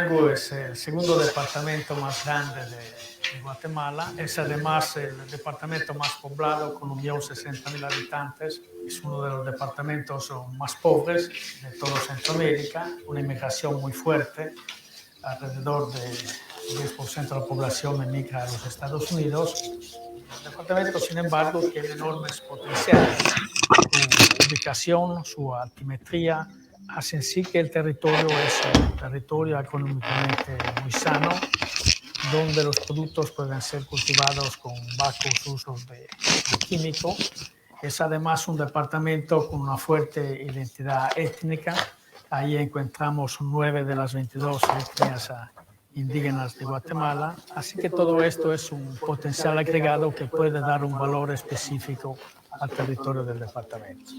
Huehuetenango es el segundo departamento más grande de Guatemala. Es además el departamento más poblado con 1.060.000 habitantes. Es uno de los departamentos más pobres de todo Centroamérica, una inmigración muy fuerte. Alrededor del 10% de la población emigra a los Estados Unidos. El departamento, sin embargo, tiene enormes potenciales. Su ubicación, su altimetría, hacen sí que el territorio es un territorio económicamente muy sano, donde los productos pueden ser cultivados con bajos usos de químicos. Es además un departamento con una fuerte identidad étnica. Ahí encontramos 9 de las 22 etnias indígenas de Guatemala. Así que todo esto es un potencial agregado que puede dar un valor específico al territorio del departamento.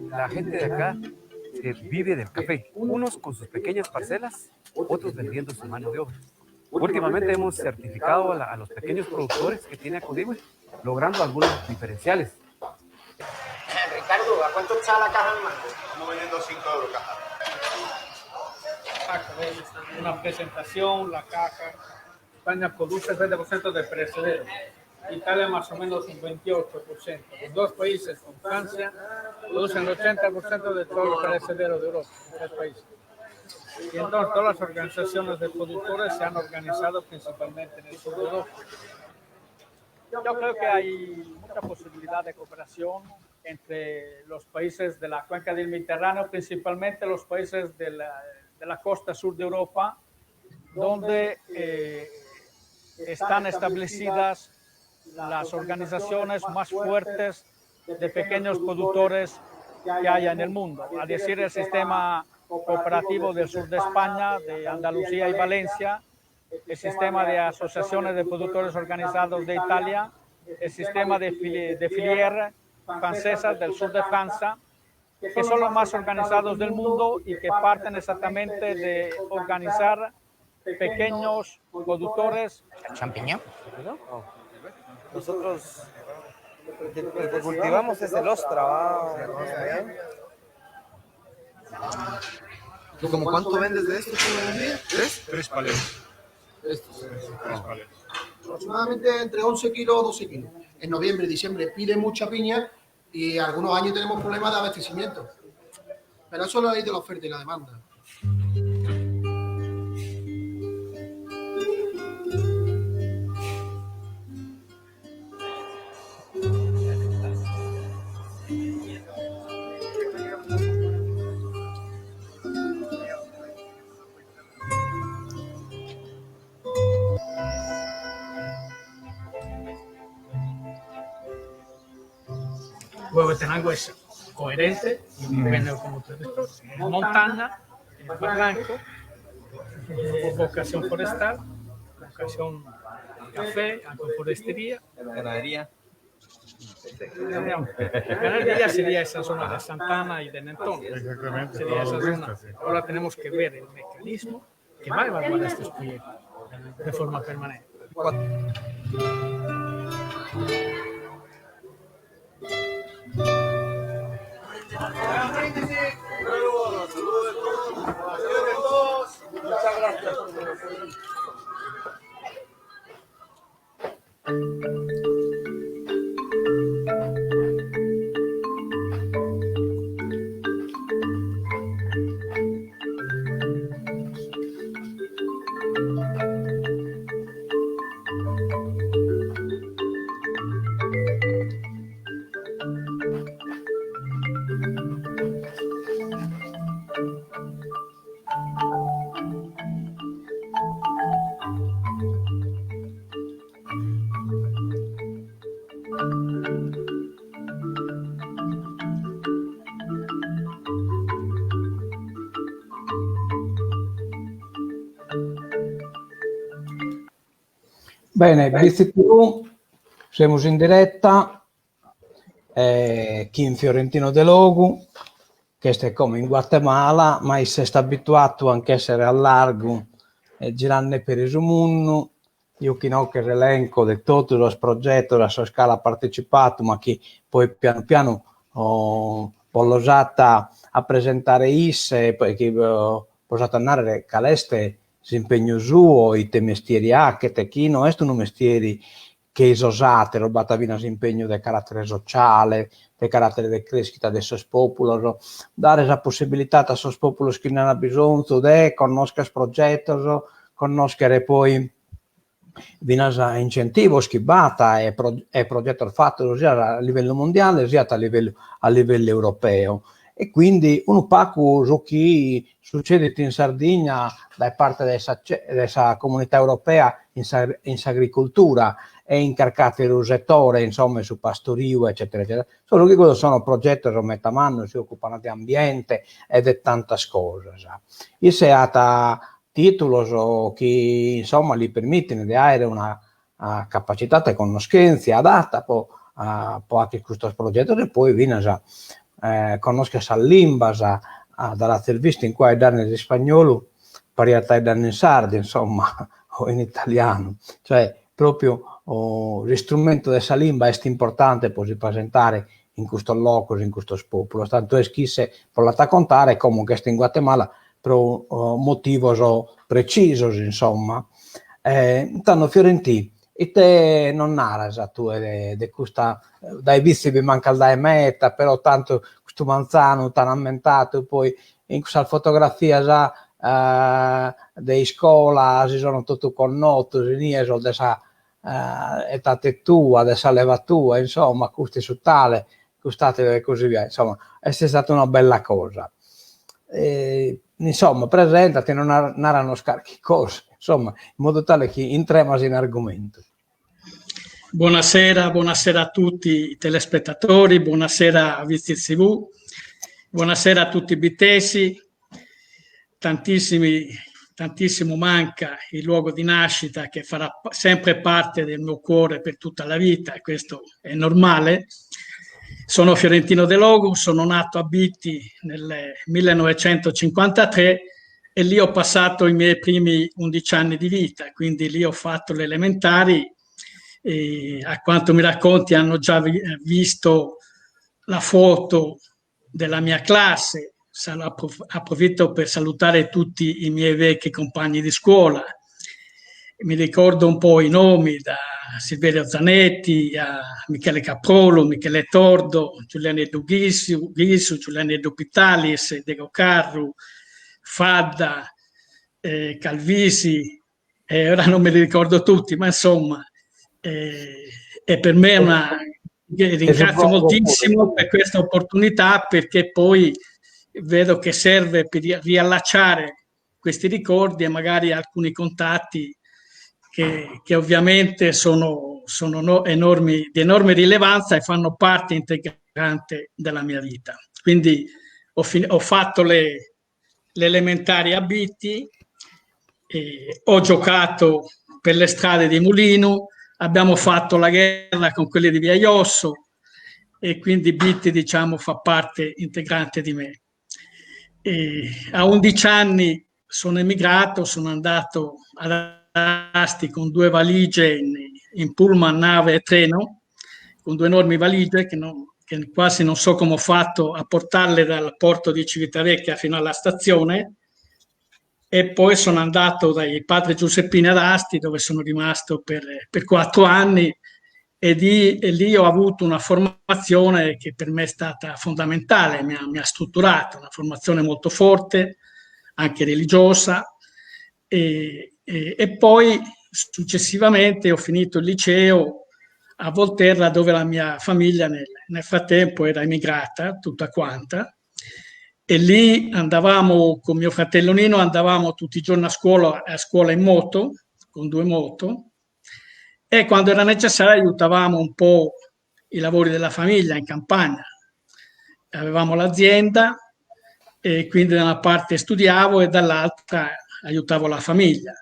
La gente de acá vive del café, unos con sus pequeñas parcelas, otros vendiendo su mano de obra. Últimamente hemos certificado a los pequeños productores que tiene Acodihue, logrando algunos diferenciales. Ricardo, ¿a cuánto está la caja de mango? Estamos vendiendo 5 euros caja. Una presentación, la caja. España produce el 20% de perecederos. Italia más o menos un 28%. Los dos países, con Francia, producen el 80% de todos los perecederos de Europa, los tres países. Y entonces todas las organizaciones de productores se han organizado principalmente en el sur de Europa. Yo creo que hay mucha posibilidad de cooperación entre los países de la cuenca del Mediterráneo, principalmente los países de la costa sur de Europa, donde están establecidas las organizaciones más fuertes de pequeños productores que haya en el mundo, a decir el sistema cooperativo del sur de España, de Andalucía y Valencia, el sistema de asociaciones de productores organizados de Italia, el sistema de filière francesas del sur de Francia, que son los más organizados del mundo y que parten exactamente de organizar pequeños productores. ¿Champiñón? Nosotros el que cultivamos es el ostra. ¿Y como cuánto vendes de esto todos los días? Tres paletas. Estos. Tres paletas. Aproximadamente entre 11 kilos o 12 kilos. En noviembre y diciembre pide mucha piña y algunos años tenemos problemas de abastecimiento. Pero eso es la ley de la oferta y la demanda. Huehuetenango es coherente, depende como ustedes. Montaña, barranco, vocación forestal, vocación café, agroforestería. Ganadería. Ganadería sería esa zona de Santana y de Nentón. Exactamente. Sería esa zona. Ahora tenemos que ver el mecanismo que va a evaluar estos proyectos de forma permanente. Muchas gracias. Bene, Blitz TV, siamo in diretta, qui in Fiorentino de Logu, è come in Guatemala, ma si è abituato anche a essere a largo girando per il mondo. Io che no che elenco di tutti i progetti, la sua scala partecipato, ma che poi piano piano ho usata a presentare isse, poi che ho posato andare caleste si impegno suo, i te mestieri che te chi non sono mestieri che isosate, robata vina si impegno del carattere sociale, del carattere di crescita del suo popolo, dare la possibilità a suo popolo che non ha bisogno di conoscere il progetto, conoscere poi vinasa incentivo schibata e progetto fatto sia a livello mondiale sia a livello europeo, e quindi un pacco su chi succede in Sardegna da parte della comunità europea in agricoltura e in carcate del settore, insomma, su pastorio, eccetera, eccetera. Solo che quello sono progetti che metà mano si occupano di ambiente e di tante cose. E se ha titoli che, insomma, gli permettono di avere una capacità di conoscenza adatta anche questo progetto, e poi viene conoscere la lingua dalla intervista in cui danno in spagnolo, pariata danno in sardo, insomma, o in italiano, cioè proprio lo strumento della lingua è importante per si presentare in questo loco, in questo popolo. Tanto è schisse per la contare comunque in Guatemala per motivi precisi, insomma. Tanto Fiorentino, e te non naras tu di questa dai vizi vi manca dai meta, però tanto questo manzano tan ammentato, poi in questa fotografia già dei scuola si sono tutto connoto in dessa età tua, dessa leva tua, insomma, questi su tale, costate e così via, insomma, è stata una bella cosa. Insomma, presentati, non erano scarchi cose, insomma, in modo tale che entriamo in argomento. Buonasera a tutti i telespettatori, buonasera a Viziz TV, buonasera a tutti i bitesi. Tantissimo manca il luogo di nascita, che farà sempre parte del mio cuore per tutta la vita, e questo è normale. Sono fiorentino de Logu, sono nato a Bitti nel 1953 e lì ho passato i miei primi 11 anni di vita, quindi lì ho fatto le elementari. E a quanto mi racconti hanno già visto la foto della mia classe. Approfitto per salutare tutti i miei vecchi compagni di scuola. Mi ricordo un po' i nomi, da Silverio Zanetti a Michele Caprolo, Michele Tordo, Giuliano Ghisu, Giuliano Pitalis, Diego Carru, Fadda, Calvisi, ora non me li ricordo tutti, ma insomma, e per me è una... Ringrazio moltissimo per questa opportunità, perché poi vedo che serve per riallacciare questi ricordi e magari alcuni contatti che ovviamente sono di enorme rilevanza e fanno parte integrante della mia vita. Quindi ho fatto le elementari a Bitti, ho giocato per le strade di Mulino, abbiamo fatto la guerra con quelli di Via Iosso, e quindi Bitti, diciamo, fa parte integrante di me. A 11 anni sono emigrato, sono andato ad Asti con 2 valigie in pullman, nave e treno, con 2 enormi valigie che quasi non so come ho fatto a portarle dal porto di Civitavecchia fino alla stazione, e poi sono andato dai padri Giuseppini ad Asti, dove sono rimasto per 4 anni, e lì ho avuto una formazione che per me è stata fondamentale, mi ha strutturato, una formazione molto forte, anche religiosa, e poi successivamente ho finito il liceo a Volterra, dove la mia famiglia nel frattempo era emigrata tutta quanta, e lì andavamo con mio fratello Nino, andavamo tutti i giorni a scuola in moto, con 2 moto, e quando era necessario aiutavamo un po' i lavori della famiglia in campagna. Avevamo l'azienda e quindi da una parte studiavo e dall'altra aiutavo la famiglia.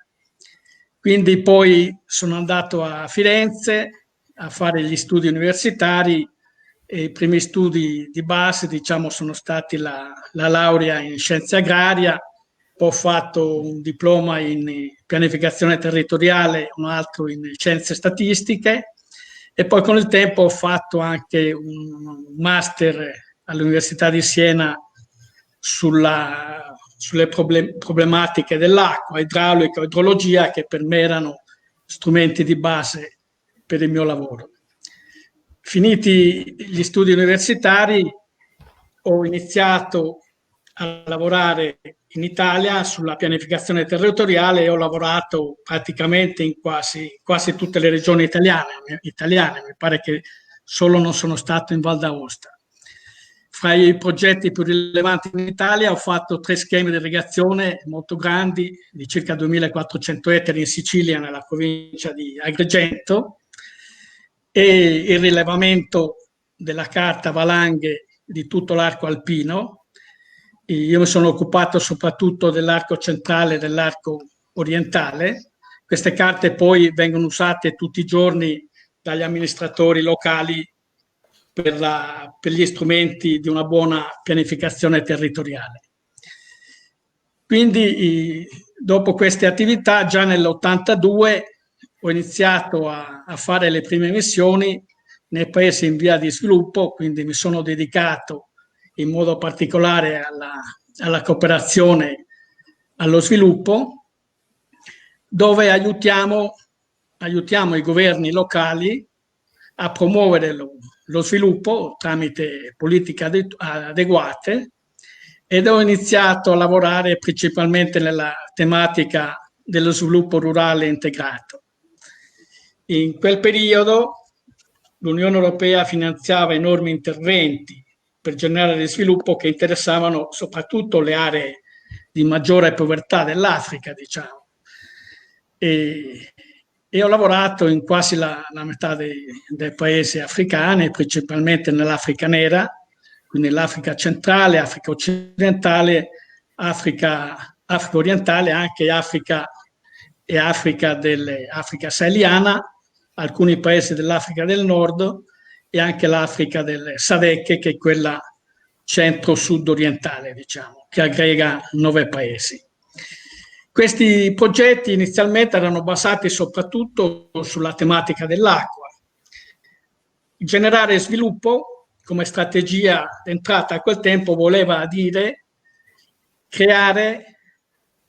Quindi poi sono andato a Firenze a fare gli studi universitari E i primi studi di base, diciamo, sono stati la laurea in scienze agraria, poi ho fatto un diploma in pianificazione territoriale, un altro in scienze statistiche, e poi con il tempo ho fatto anche un master all'Università di Siena sulle problematiche dell'acqua, idraulica, idrologia, che per me erano strumenti di base per il mio lavoro. Finiti gli studi universitari, ho iniziato a lavorare in Italia sulla pianificazione territoriale e ho lavorato praticamente in quasi tutte le regioni italiane. Mi pare che solo non sono stato in Val d'Aosta. Fra i progetti più rilevanti in Italia ho fatto 3 schemi di irrigazione molto grandi, di circa 2.400 ettari in Sicilia, nella provincia di Agrigento, e il rilevamento della carta valanghe di tutto l'arco alpino. Io mi sono occupato soprattutto dell'arco centrale e dell'arco orientale. Queste carte poi vengono usate tutti i giorni dagli amministratori locali per gli strumenti di una buona pianificazione territoriale. Quindi, dopo queste attività, già nell'82 ho iniziato a fare le prime missioni nei paesi in via di sviluppo, quindi mi sono dedicato in modo particolare alla cooperazione allo sviluppo, dove aiutiamo i governi locali a promuovere lo sviluppo tramite politiche adeguate, ed ho iniziato a lavorare principalmente nella tematica dello sviluppo rurale integrato. In quel periodo l'Unione Europea finanziava enormi interventi per generare sviluppo che interessavano soprattutto le aree di maggiore povertà dell'Africa, diciamo. E ho lavorato in quasi la metà dei paesi africani, principalmente nell'Africa nera, quindi l'Africa centrale, Africa occidentale, Africa orientale, anche Africa saheliana, alcuni paesi dell'Africa del Nord e anche l'Africa del SADC, che è quella centro-sud orientale, diciamo, che aggrega 9 paesi. Questi progetti inizialmente erano basati soprattutto sulla tematica dell'acqua. Generare sviluppo come strategia d'entrata a quel tempo voleva dire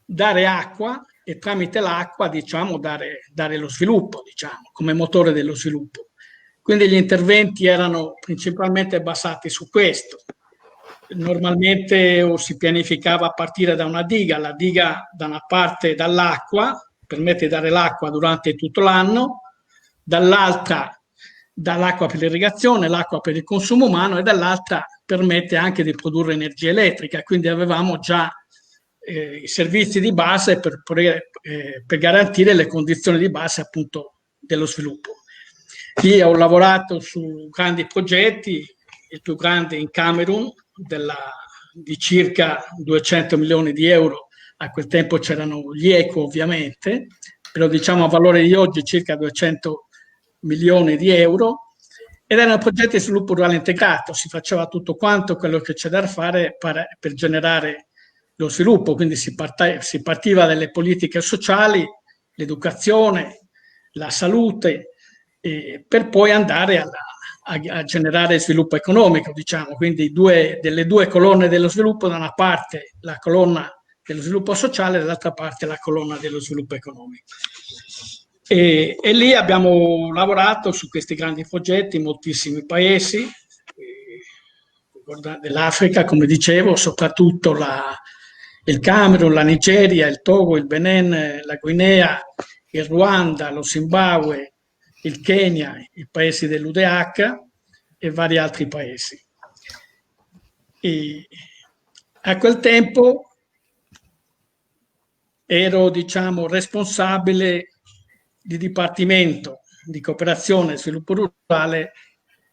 dare acqua, e tramite l'acqua, diciamo, dare lo sviluppo, diciamo, come motore dello sviluppo. Quindi gli interventi erano principalmente basati su questo. Normalmente si pianificava a partire da una diga, la diga da una parte dall'acqua, permette di dare l'acqua durante tutto l'anno, dall'altra dall'acqua per l'irrigazione, l'acqua per il consumo umano, e dall'altra permette anche di produrre energia elettrica. Quindi avevamo già i servizi di base per garantire le condizioni di base, appunto, dello sviluppo. Lì ho lavorato su grandi progetti, il più grande in Camerun, di circa 200 milioni di euro. A quel tempo c'erano gli eco, ovviamente, però diciamo a valore di oggi circa 200 milioni di euro, ed erano progetti di sviluppo rurale integrato. Si faceva tutto quanto quello che c'è da fare per generare lo sviluppo, quindi si partiva dalle politiche sociali, l'educazione, la salute, per poi andare a generare sviluppo economico, diciamo. Quindi delle due colonne dello sviluppo: da una parte la colonna dello sviluppo sociale, dall'altra parte la colonna dello sviluppo economico. E lì abbiamo lavorato su questi grandi progetti in moltissimi paesi dell'Africa, come dicevo, soprattutto il Camerun, la Nigeria, il Togo, il Benin, la Guinea, il Ruanda, lo Zimbabwe, il Kenya, i paesi dell'UDH e vari altri paesi. E a quel tempo ero, diciamo, responsabile di dipartimento di cooperazione e sviluppo rurale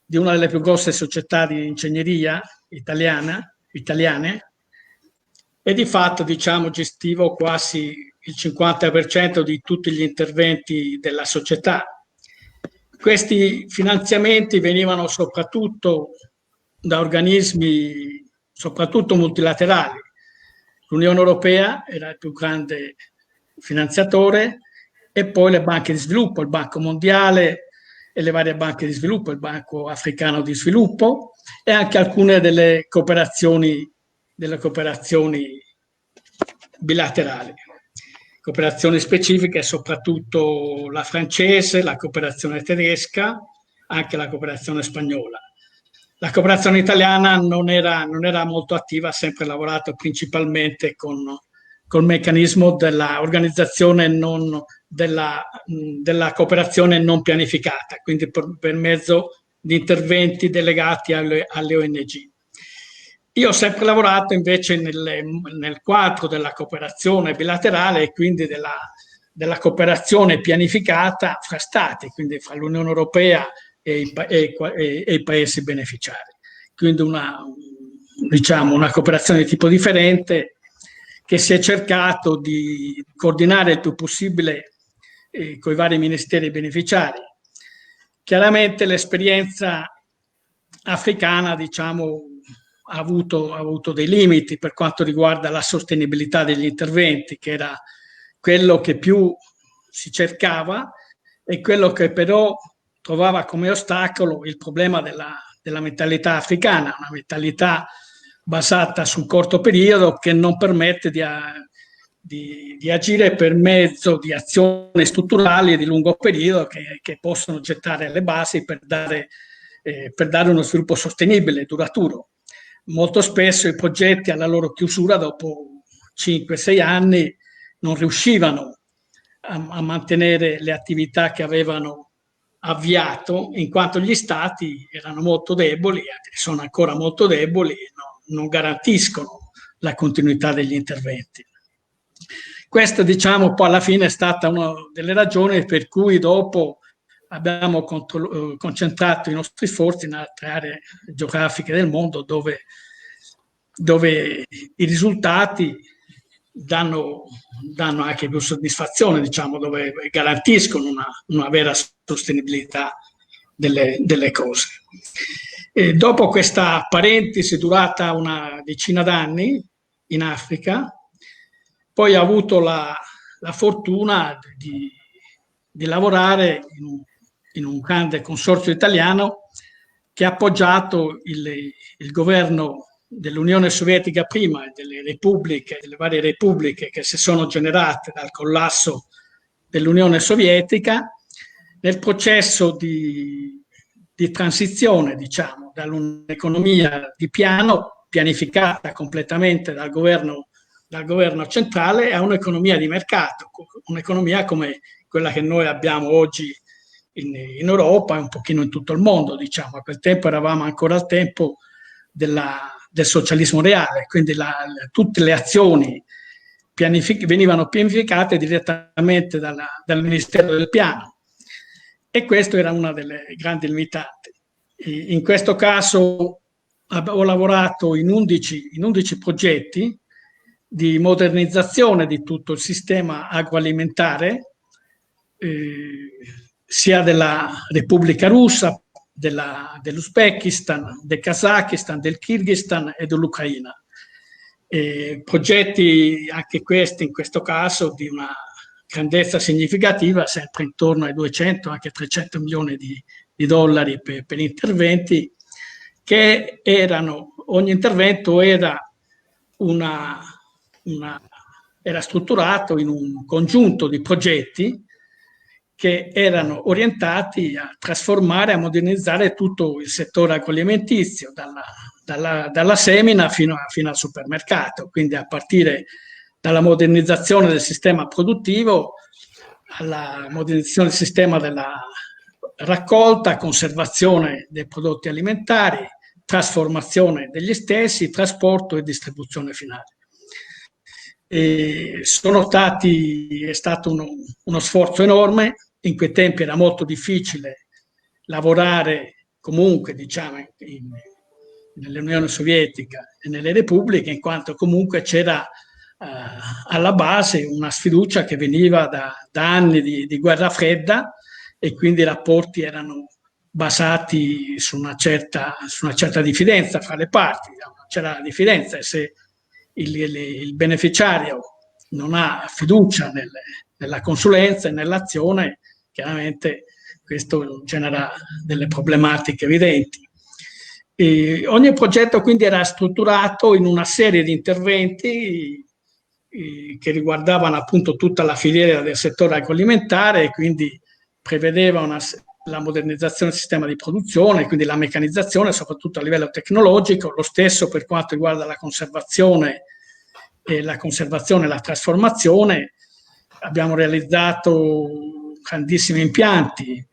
di una delle più grosse società di ingegneria italiane, e di fatto, diciamo, gestivo quasi il 50% di tutti gli interventi della società. Questi finanziamenti venivano soprattutto da organismi, soprattutto multilaterali. L'Unione Europea era il più grande finanziatore e poi le banche di sviluppo, il Banco Mondiale e le varie banche di sviluppo, il Banco Africano di Sviluppo e anche alcune delle cooperazioni bilaterali. Cooperazioni specifiche, soprattutto la francese, la cooperazione tedesca, anche la cooperazione spagnola. La cooperazione italiana non era molto attiva, ha sempre lavorato principalmente col meccanismo dell'organizzazione della cooperazione non pianificata, quindi per mezzo di interventi delegati alle ONG. Io ho sempre lavorato invece nel quadro della cooperazione bilaterale e quindi della cooperazione pianificata fra Stati, quindi fra l'Unione Europea e i paesi beneficiari. Quindi una cooperazione di tipo differente che si è cercato di coordinare il più possibile con i vari ministeri beneficiari. Chiaramente l'esperienza africana, ha avuto dei limiti per quanto riguarda la sostenibilità degli interventi, che era quello che più si cercava e quello che però trovava come ostacolo il problema della mentalità africana, una mentalità basata sul corto periodo che non permette di agire per mezzo di azioni strutturali di lungo periodo che possono gettare le basi per dare uno sviluppo sostenibile e duraturo. Molto spesso i progetti alla loro chiusura dopo 5-6 anni non riuscivano a mantenere le attività che avevano avviato, in quanto gli stati erano molto deboli, sono ancora molto deboli e non garantiscono la continuità degli interventi. Questa, poi alla fine è stata una delle ragioni per cui dopo abbiamo concentrato i nostri sforzi in altre aree geografiche del mondo dove i risultati danno anche più soddisfazione, dove garantiscono una vera sostenibilità delle cose. E dopo questa parentesi durata una decina d'anni in Africa, poi ho avuto la fortuna di lavorare in un grande consorzio italiano che ha appoggiato il governo dell'Unione Sovietica prima e delle varie repubbliche che si sono generate dal collasso dell'Unione Sovietica nel processo di transizione, da un'economia di pianificata completamente dal governo centrale a un'economia di mercato, un'economia come quella che noi abbiamo oggi in Europa e un pochino in tutto il mondo. A quel tempo eravamo ancora al tempo del socialismo reale, quindi tutte le azioni venivano pianificate direttamente dal Ministero del Piano e questo era una delle grandi limitanti. In questo caso ho lavorato in 11 progetti di modernizzazione di tutto il sistema agroalimentare, sia della Repubblica Russa, dell'Uzbekistan, del Kazakistan, del Kirghizistan e dell'Ucraina. Progetti anche questi, in questo caso, di una grandezza significativa, sempre intorno ai 200, anche 300 milioni di dollari per interventi, che ogni intervento era strutturato in un congiunto di progetti che erano orientati a trasformare, a modernizzare tutto il settore agroalimentizio, dalla semina fino al supermercato, quindi a partire dalla modernizzazione del sistema produttivo alla modernizzazione del sistema della raccolta, conservazione dei prodotti alimentari, trasformazione degli stessi, trasporto e distribuzione finale. È stato uno sforzo enorme. In quei tempi era molto difficile lavorare comunque, nell'Unione Sovietica e nelle repubbliche, in quanto comunque c'era alla base una sfiducia che veniva da anni di guerra fredda e quindi i rapporti erano basati su una certa diffidenza fra le parti. C'era diffidenza, e se il beneficiario non ha fiducia nella consulenza e nell'azione, chiaramente questo genera delle problematiche evidenti. E ogni progetto quindi era strutturato in una serie di interventi che riguardavano appunto tutta la filiera del settore agroalimentare, e quindi prevedeva la modernizzazione del sistema di produzione, quindi la meccanizzazione, soprattutto a livello tecnologico, lo stesso per quanto riguarda la conservazione e la trasformazione. Abbiamo realizzato grandissimi impianti,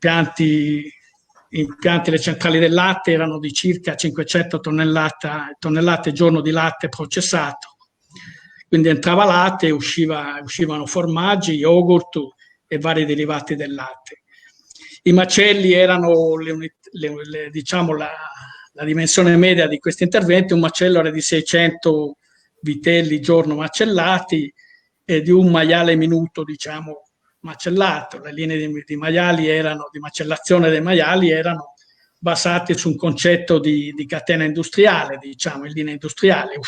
le centrali del latte erano di circa 500 tonnellate giorno di latte processato, quindi entrava latte e uscivano formaggi, yogurt e vari derivati del latte. I macelli erano, diciamo, la dimensione media di questi interventi: un macello era di 600 vitelli giorno macellati e di un maiale minuto, diciamo, macellato. Le linee di macellazione dei maiali erano basate su un concetto di catena industriale, diciamo, in linea industriale.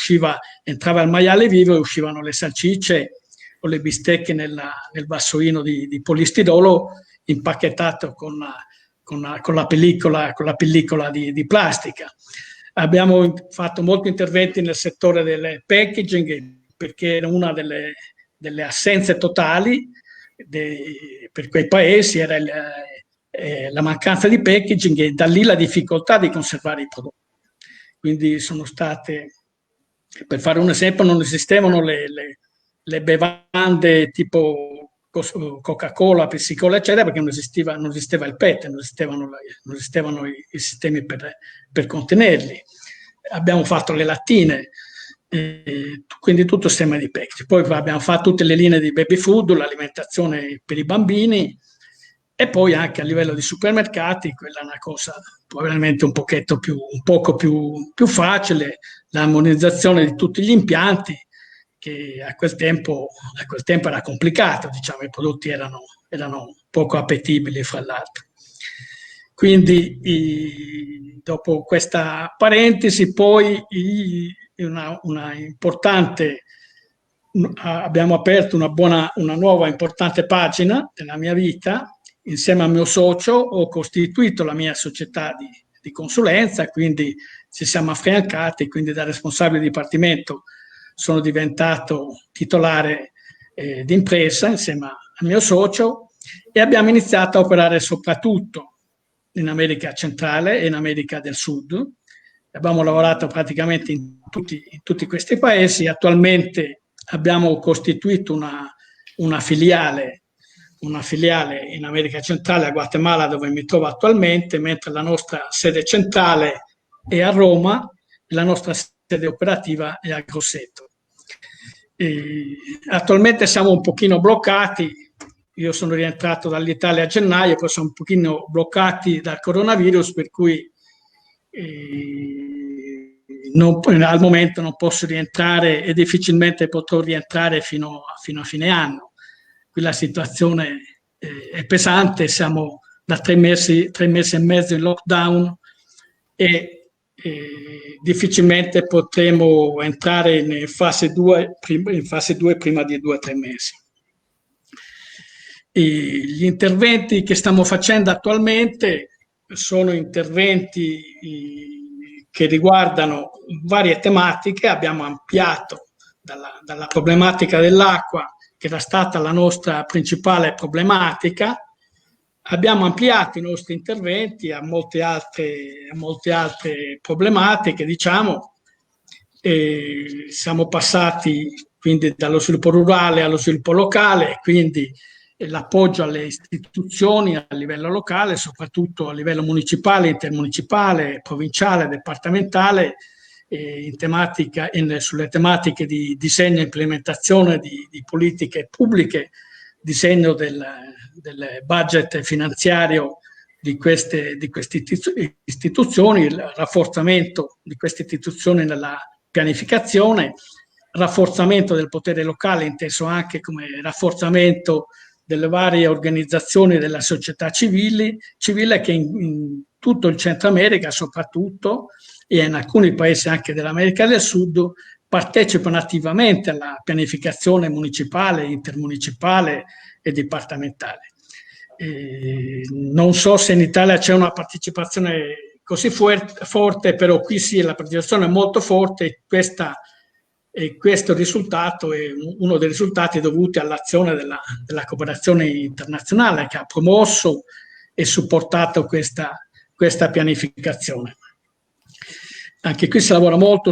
Entrava il maiale vivo e uscivano le salsicce o le bistecche nel vassoino di polistirolo impacchettato con la pellicola di plastica. Abbiamo fatto molti interventi nel settore del packaging, perché era una delle assenze totali per quei paesi, era la mancanza di packaging, e da lì la difficoltà di conservare i prodotti. Quindi per fare un esempio, non esistevano le bevande tipo Coca-Cola, Pepsi-Cola, eccetera, perché non esisteva il PET, non esistevano i sistemi per contenerli. Abbiamo fatto le lattine, quindi tutto il sistema di packaging. Poi abbiamo fatto tutte le linee di baby food, l'alimentazione per i bambini, e poi anche a livello di supermercati, quella è una cosa probabilmente un poco più facile, l'armonizzazione di tutti gli impianti, che a quel tempo era complicato, diciamo, i prodotti erano poco appetibili fra l'altro. Quindi dopo questa parentesi, poi una importante, abbiamo aperto una nuova importante pagina della mia vita. Insieme al mio socio ho costituito la mia società di consulenza, quindi ci siamo affiancati, quindi da responsabile di dipartimento sono diventato titolare d'impresa insieme al mio socio, e abbiamo iniziato a operare soprattutto in America centrale e in America del Sud. Abbiamo lavorato praticamente in tutti questi paesi. Attualmente abbiamo costituito una filiale in America centrale, a Guatemala, dove mi trovo attualmente, mentre la nostra sede centrale è a Roma e la nostra sede operativa è a Grosseto. Attualmente siamo un pochino bloccati. Io sono rientrato dall'Italia a gennaio, poi siamo un pochino bloccati dal coronavirus, per cui al momento non posso rientrare, e difficilmente potrò rientrare fino a fine anno. Qui la situazione è pesante, siamo da 3 mesi e mezzo in lockdown, e difficilmente potremo entrare in fase 2 prima di 2 o 3 mesi. Gli interventi che stiamo facendo attualmente sono interventi che riguardano varie tematiche. Abbiamo ampliato dalla problematica dell'acqua, che era stata la nostra principale problematica. Abbiamo ampliato i nostri interventi a molte altre problematiche, diciamo. Siamo passati quindi dallo sviluppo rurale allo sviluppo locale, quindi l'appoggio alle istituzioni a livello locale, soprattutto a livello municipale, intermunicipale, provinciale, departamentale, sulle tematiche di disegno e implementazione di politiche pubbliche, disegno del budget finanziario di queste istituzioni, il rafforzamento di queste istituzioni nella pianificazione, rafforzamento del potere locale, inteso anche come rafforzamento delle varie organizzazioni della società civile che in tutto il Centro America soprattutto e in alcuni paesi anche dell'America del Sud partecipano attivamente alla pianificazione municipale, intermunicipale e dipartimentale. Non so se in Italia c'è una partecipazione così forte, però qui sì, la partecipazione è molto forte e questo risultato è uno dei risultati dovuti all'azione della cooperazione internazionale che ha promosso e supportato questa pianificazione. Anche qui si lavora molto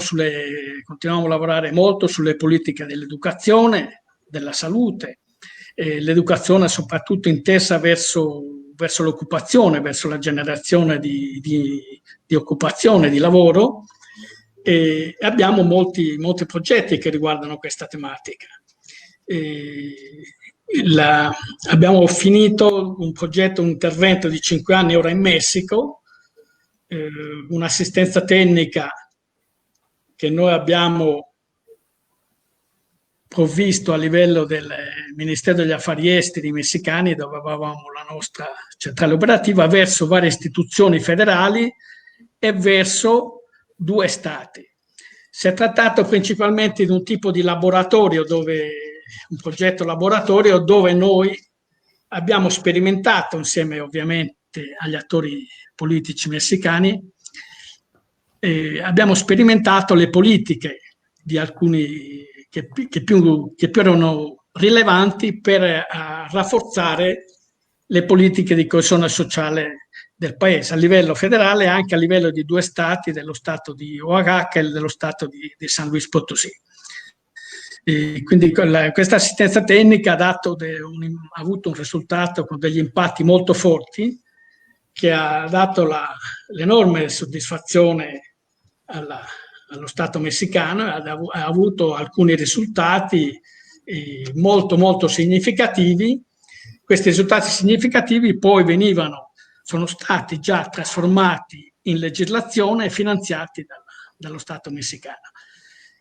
continuiamo a lavorare molto sulle politiche dell'educazione, della salute, l'educazione soprattutto intesa verso l'occupazione, verso la generazione di occupazione, di lavoro, e abbiamo molti progetti che riguardano questa tematica. Abbiamo finito un intervento di 5 anni ora in Messico, un'assistenza tecnica che noi abbiamo provvisto a livello del Ministero degli Affari Esteri messicani, dove avevamo la nostra centrale operativa, verso varie istituzioni federali e verso 2 stati. Si è trattato principalmente di un tipo di laboratorio, un progetto laboratorio dove noi abbiamo sperimentato, insieme ovviamente agli attori politici messicani, abbiamo sperimentato le politiche di alcuni che più erano rilevanti per rafforzare le politiche di coesione sociale del paese a livello federale e anche a livello di 2 stati, dello stato di Oaxaca e dello stato di San Luis Potosí. Quindi questa assistenza tecnica ha avuto un risultato con degli impatti molto forti che ha dato l'enorme soddisfazione allo Stato messicano, ha avuto alcuni risultati molto molto significativi. Questi risultati significativi poi sono stati già trasformati in legislazione e finanziati dallo Stato messicano.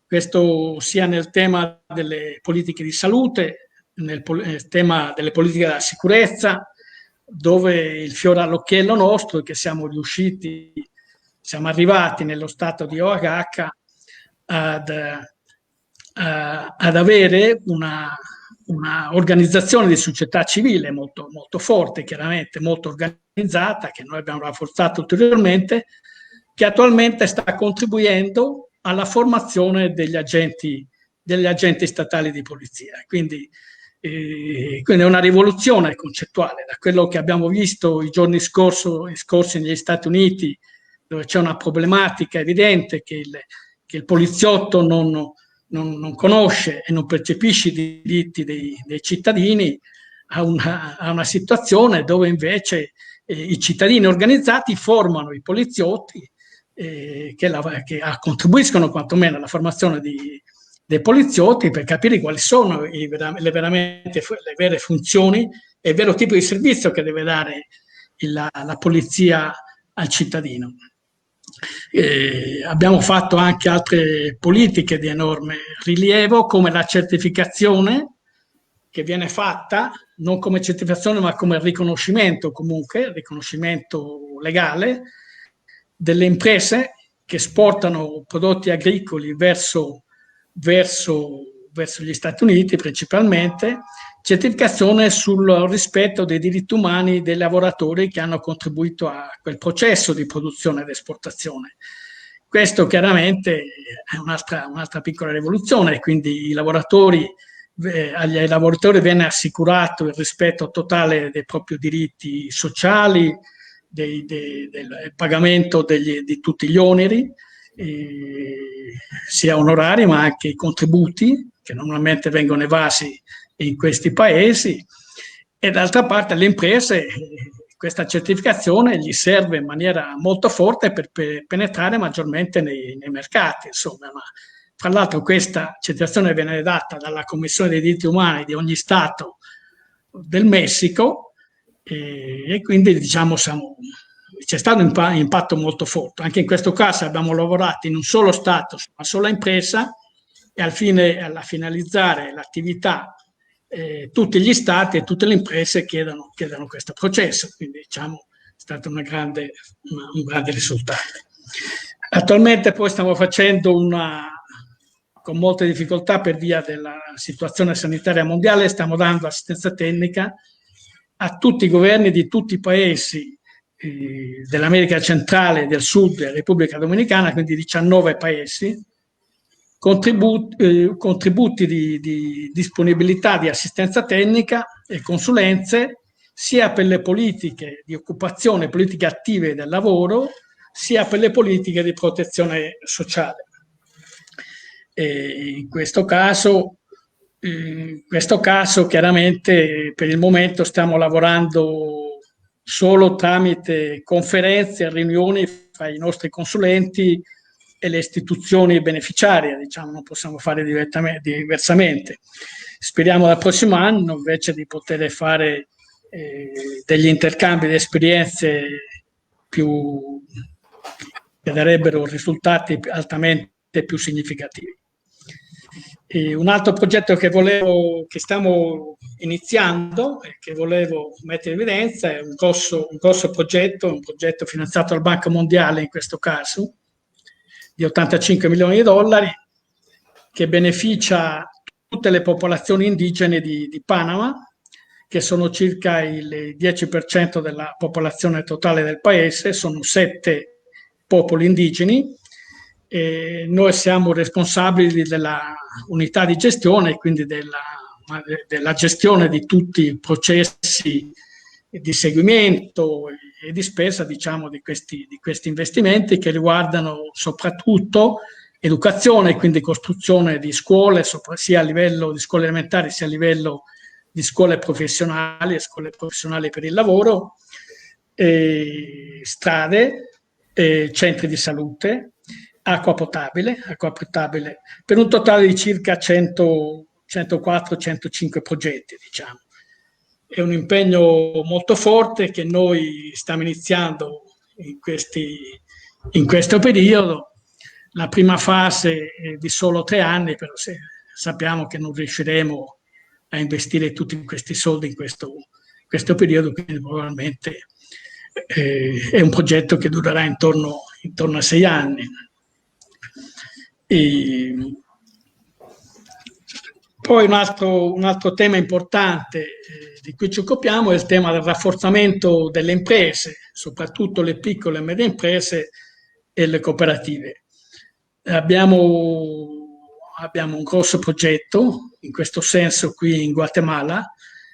Questo sia nel tema delle politiche di salute, nel tema delle politiche della sicurezza, dove il fiore all'occhiello nostro è che siamo arrivati nello stato di Oaxaca ad avere una organizzazione di società civile molto, molto forte, chiaramente molto organizzata, che noi abbiamo rafforzato ulteriormente, che attualmente sta contribuendo alla formazione degli agenti statali di polizia. Quindi è una rivoluzione concettuale da quello che abbiamo visto i giorni scorsi negli Stati Uniti, dove c'è una problematica evidente che il poliziotto non conosce e non percepisce i diritti dei cittadini, a una situazione dove invece i cittadini organizzati formano i poliziotti che contribuiscono quantomeno alla formazione dei poliziotti per capire quali sono le vere funzioni e il vero tipo di servizio che deve dare la polizia al cittadino. Abbiamo fatto anche altre politiche di enorme rilievo, come la certificazione che viene fatta non come certificazione ma come riconoscimento, comunque riconoscimento legale delle imprese che esportano prodotti agricoli verso gli Stati Uniti principalmente, certificazione sul rispetto dei diritti umani dei lavoratori che hanno contribuito a quel processo di produzione ed esportazione. Questo chiaramente è un'altra piccola rivoluzione, quindi agli lavoratori viene assicurato il rispetto totale dei propri diritti sociali, del pagamento di tutti gli oneri, sia onorari ma anche i contributi che normalmente vengono evasi in questi paesi, e d'altra parte alle imprese questa certificazione gli serve in maniera molto forte per penetrare maggiormente nei mercati, insomma. Ma tra l'altro questa certificazione viene data dalla Commissione dei diritti umani di ogni Stato del Messico e quindi diciamo c'è stato un impatto molto forte. Anche in questo caso abbiamo lavorato in un solo Stato, su una sola impresa, e alla finalizzare l'attività tutti gli stati e tutte le imprese chiedono questo processo, quindi diciamo è stato un grande risultato. Attualmente poi stiamo facendo con molte difficoltà per via della situazione sanitaria mondiale, stiamo dando assistenza tecnica a tutti i governi di tutti i paesi dell'America centrale, del sud e Repubblica Dominicana, quindi 19 paesi, contributi di disponibilità di assistenza tecnica e consulenze sia per le politiche di occupazione, politiche attive del lavoro, sia per le politiche di protezione sociale. In questo caso chiaramente per il momento stiamo lavorando solo tramite conferenze e riunioni fra i nostri consulenti e le istituzioni beneficiarie, diciamo, non possiamo fare diversamente. Speriamo dal prossimo anno invece di poter fare degli intercambi di esperienze che darebbero risultati altamente più significativi. E un altro progetto che stiamo iniziando e che volevo mettere in evidenza è un grosso progetto, un progetto finanziato dalla Banca Mondiale in questo caso, di $85 milioni, che beneficia tutte le popolazioni indigene di Panama, che sono circa il 10% della popolazione totale del paese, sono 7 popoli indigeni. E noi siamo responsabili della unità di gestione, quindi della gestione di tutti i processi di seguimento e di spesa, diciamo, di questi investimenti che riguardano soprattutto educazione, quindi costruzione di scuole, sia a livello di scuole elementari sia a livello di scuole professionali e scuole professionali per il lavoro, strade, centri di salute, acqua potabile, per un totale di circa 104-105 progetti, diciamo. È un impegno molto forte che noi stiamo iniziando in questo periodo. La prima fase è di solo 3 anni, però sappiamo che non riusciremo a investire tutti questi soldi in questo periodo, quindi probabilmente è un progetto che durerà intorno a 6 anni. E poi un altro tema importante di cui ci occupiamo è il tema del rafforzamento delle imprese, soprattutto le piccole e medie imprese e le cooperative. Abbiamo un grosso progetto in questo senso qui in Guatemala.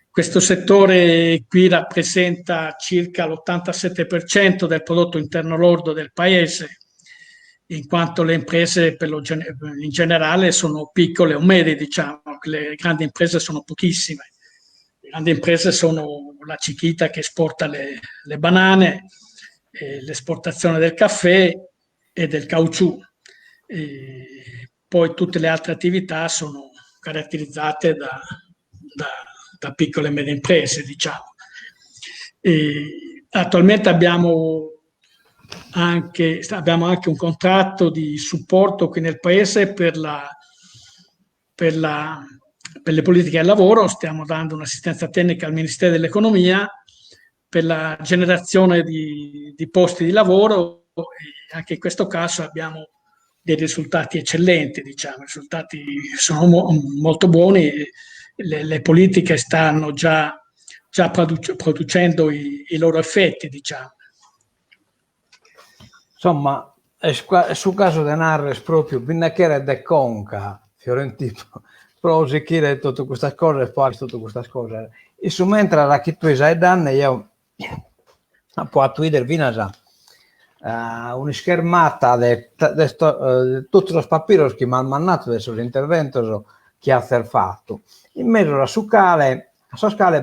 Questo settore qui rappresenta circa l'87% del prodotto interno lordo del paese, in quanto le imprese in generale sono piccole o medie, diciamo, le grandi imprese sono pochissime. Le grandi imprese sono la Chiquita che esporta le banane, l'esportazione del caffè e del caucciù. Poi tutte le altre attività sono caratterizzate da piccole e medie imprese, diciamo. Attualmente abbiamo anche un contratto di supporto qui nel paese per le politiche del lavoro. Stiamo dando un'assistenza tecnica al Ministero dell'Economia per la generazione di posti di lavoro, e anche in questo caso abbiamo dei risultati eccellenti, diciamo. I risultati sono molto buoni, le politiche stanno già producendo i loro effetti, diciamo. Insomma, su caso di narres proprio, bisogna che de conca, Fiorentino, però si chiede tutte queste cose e poi tutte queste cose. E su mentre la che tu hai danno, io po' a Twitter vinasa una schermata di tutti i papiros che mi hanno mandato adesso l'intervento che ha fatto. In mezzo a scale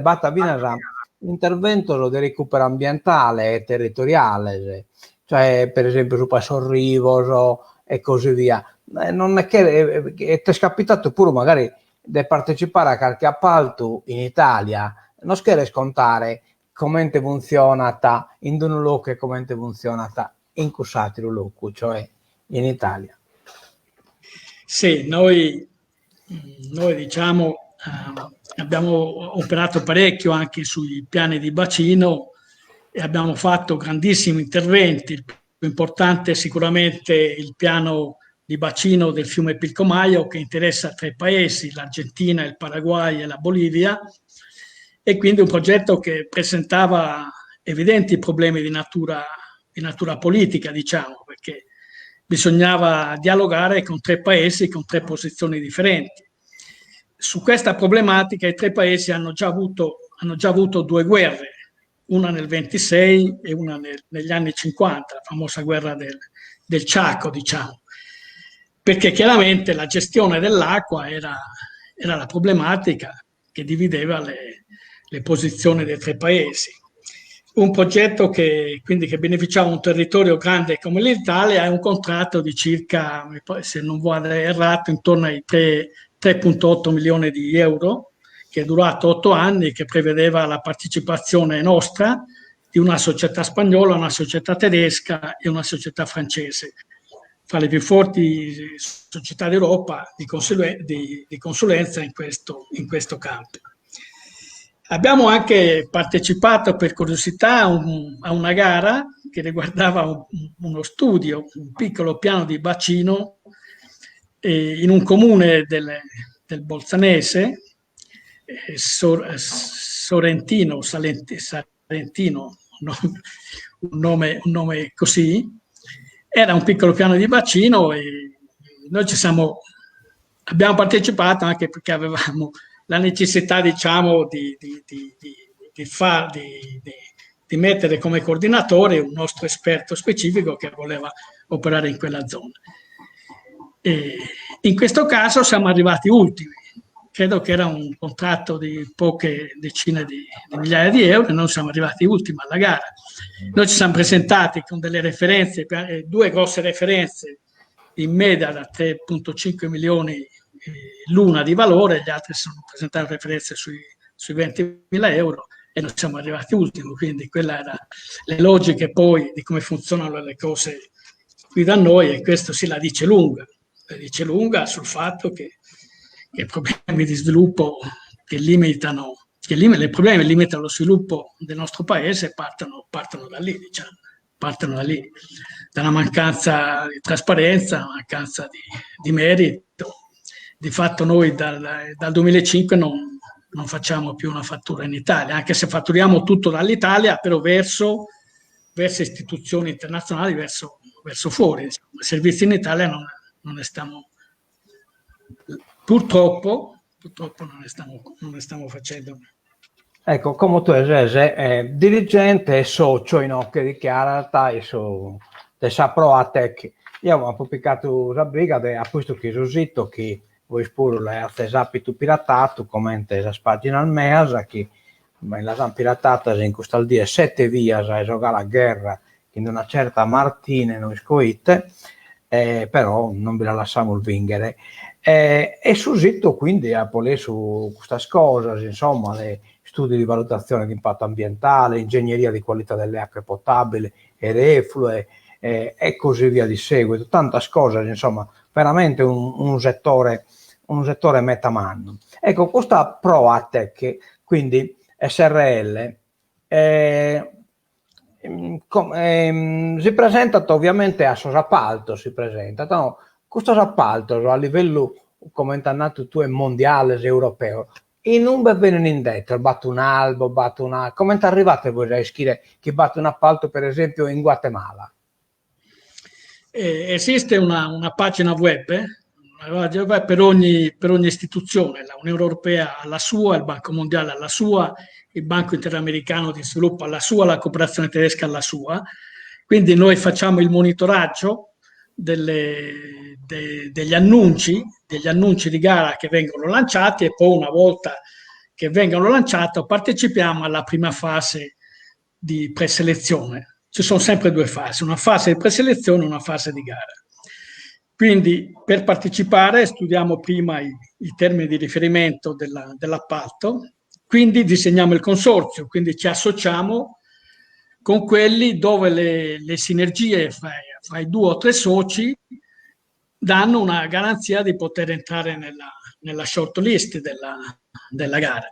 batta vinasa intervento di recupero ambientale e territoriale, cioè per esempio su Passo Rivos e così via. Non è che ti è capitato pure magari di partecipare a qualche appalto in Italia, non scherzo scontare come funziona in un luogo e come funziona in quest'altro luogo, cioè in Italia. Sì, noi diciamo abbiamo operato parecchio anche sui piani di bacino e abbiamo fatto grandissimi interventi. Il più importante è sicuramente il piano di bacino del fiume Pilcomayo, che interessa 3 paesi, l'Argentina, il Paraguay e la Bolivia, e quindi un progetto che presentava evidenti problemi di natura politica, diciamo, perché bisognava dialogare con 3 paesi con 3 posizioni differenti. Su questa problematica i 3 paesi hanno già avuto 2 guerre, una nel 26 e una negli anni 50, la famosa guerra del Chaco, diciamo, perché chiaramente la gestione dell'acqua era la problematica che divideva le posizioni dei 3 paesi. Un progetto che beneficiava un territorio grande come l'Italia e un contratto di circa, se non vado errato, intorno ai 3,8 milioni di euro, che è durato 8 anni, che prevedeva la partecipazione nostra di una società spagnola, una società tedesca e una società francese, fra le più forti società d'Europa di consulenza in questo campo. Abbiamo anche partecipato per curiosità a una gara che riguardava uno studio, un piccolo piano di bacino in un comune del Bolzanese, Salentino, un nome così. Era un piccolo piano di bacino e noi abbiamo partecipato anche perché avevamo la necessità, diciamo, di mettere come coordinatore un nostro esperto specifico che voleva operare in quella zona. E in questo caso siamo arrivati ultimi. Credo che era un contratto di poche decine di migliaia di euro e noi siamo arrivati ultimi alla gara. Noi ci siamo presentati con delle referenze, 2 grosse referenze in media da 3,5 milioni l'una di valore, gli altri sono presentati referenze sui 20.000 euro e noi siamo arrivati ultimi, quindi quella era le logiche poi di come funzionano le cose qui da noi, e questo la dice lunga sul fatto che i problemi di sviluppo i problemi limitano lo sviluppo del nostro paese partono da lì, diciamo, dalla mancanza di trasparenza, mancanza di merito. Di fatto noi dal 2005 non facciamo più una fattura in Italia, anche se fatturiamo tutto dall'Italia, però verso istituzioni internazionali, verso fuori. Insomma. Servizi in Italia non ne stiamo, purtroppo non ne stiamo facendo. Ecco, come tu sei dirigente e socio che dichiara dessa Proatec. Io ho pubblicato una brigata a questo che sosito che voi spuro le esapito piratato, come la pagina al mese, che la san piratata in questo dia 7 via a giocare la guerra in una certa Martine non scoite, però non ve la lasciamo vincere. E suscito quindi a polare su queste cose, insomma, le studi di valutazione di impatto ambientale, ingegneria di qualità delle acque potabili e reflue, e così via di seguito, tante cose, insomma, veramente un settore metamanno. Ecco, questa Proatec, quindi SRL, si presenta ovviamente a Sosappalto, no? Questo appalto a livello, come nato tu, è mondiale, europeo, e non vengono in detto, batte un albo, come arrivate voi a scrivere che batte un appalto, per esempio, in Guatemala? Esiste una pagina web per ogni istituzione, l'Unione Europea ha la sua, il Banco Mondiale ha la sua, il Banco Interamericano di Sviluppo ha la sua, la Cooperazione Tedesca ha la sua, quindi noi facciamo il monitoraggio degli annunci di gara che vengono lanciati, e poi una volta che vengono lanciati partecipiamo alla prima fase di preselezione. Ci sono sempre 2 fasi, una fase di preselezione e una fase di gara. Quindi per partecipare studiamo prima i termini di riferimento dell'appalto, quindi disegniamo il consorzio, quindi ci associamo con quelli dove le sinergie fra i 2 o 3 soci danno una garanzia di poter entrare nella short list della gara.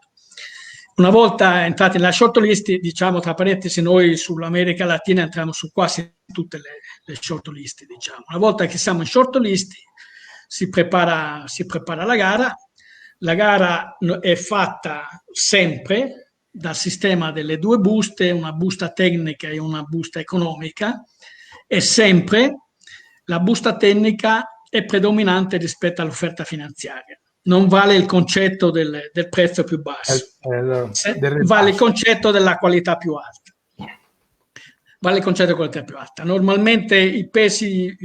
Una volta entrati nella short list, diciamo tra parentesi, noi sull'America Latina entriamo su quasi tutte le short list, diciamo. Una volta che siamo in short list si prepara la gara. La gara è fatta sempre dal sistema delle due buste, una busta tecnica e una busta economica, e sempre la busta tecnica è predominante rispetto all'offerta finanziaria. Non vale il concetto del prezzo più basso, vale il concetto della qualità più alta. Vale il concetto della qualità più alta. Normalmente i pesi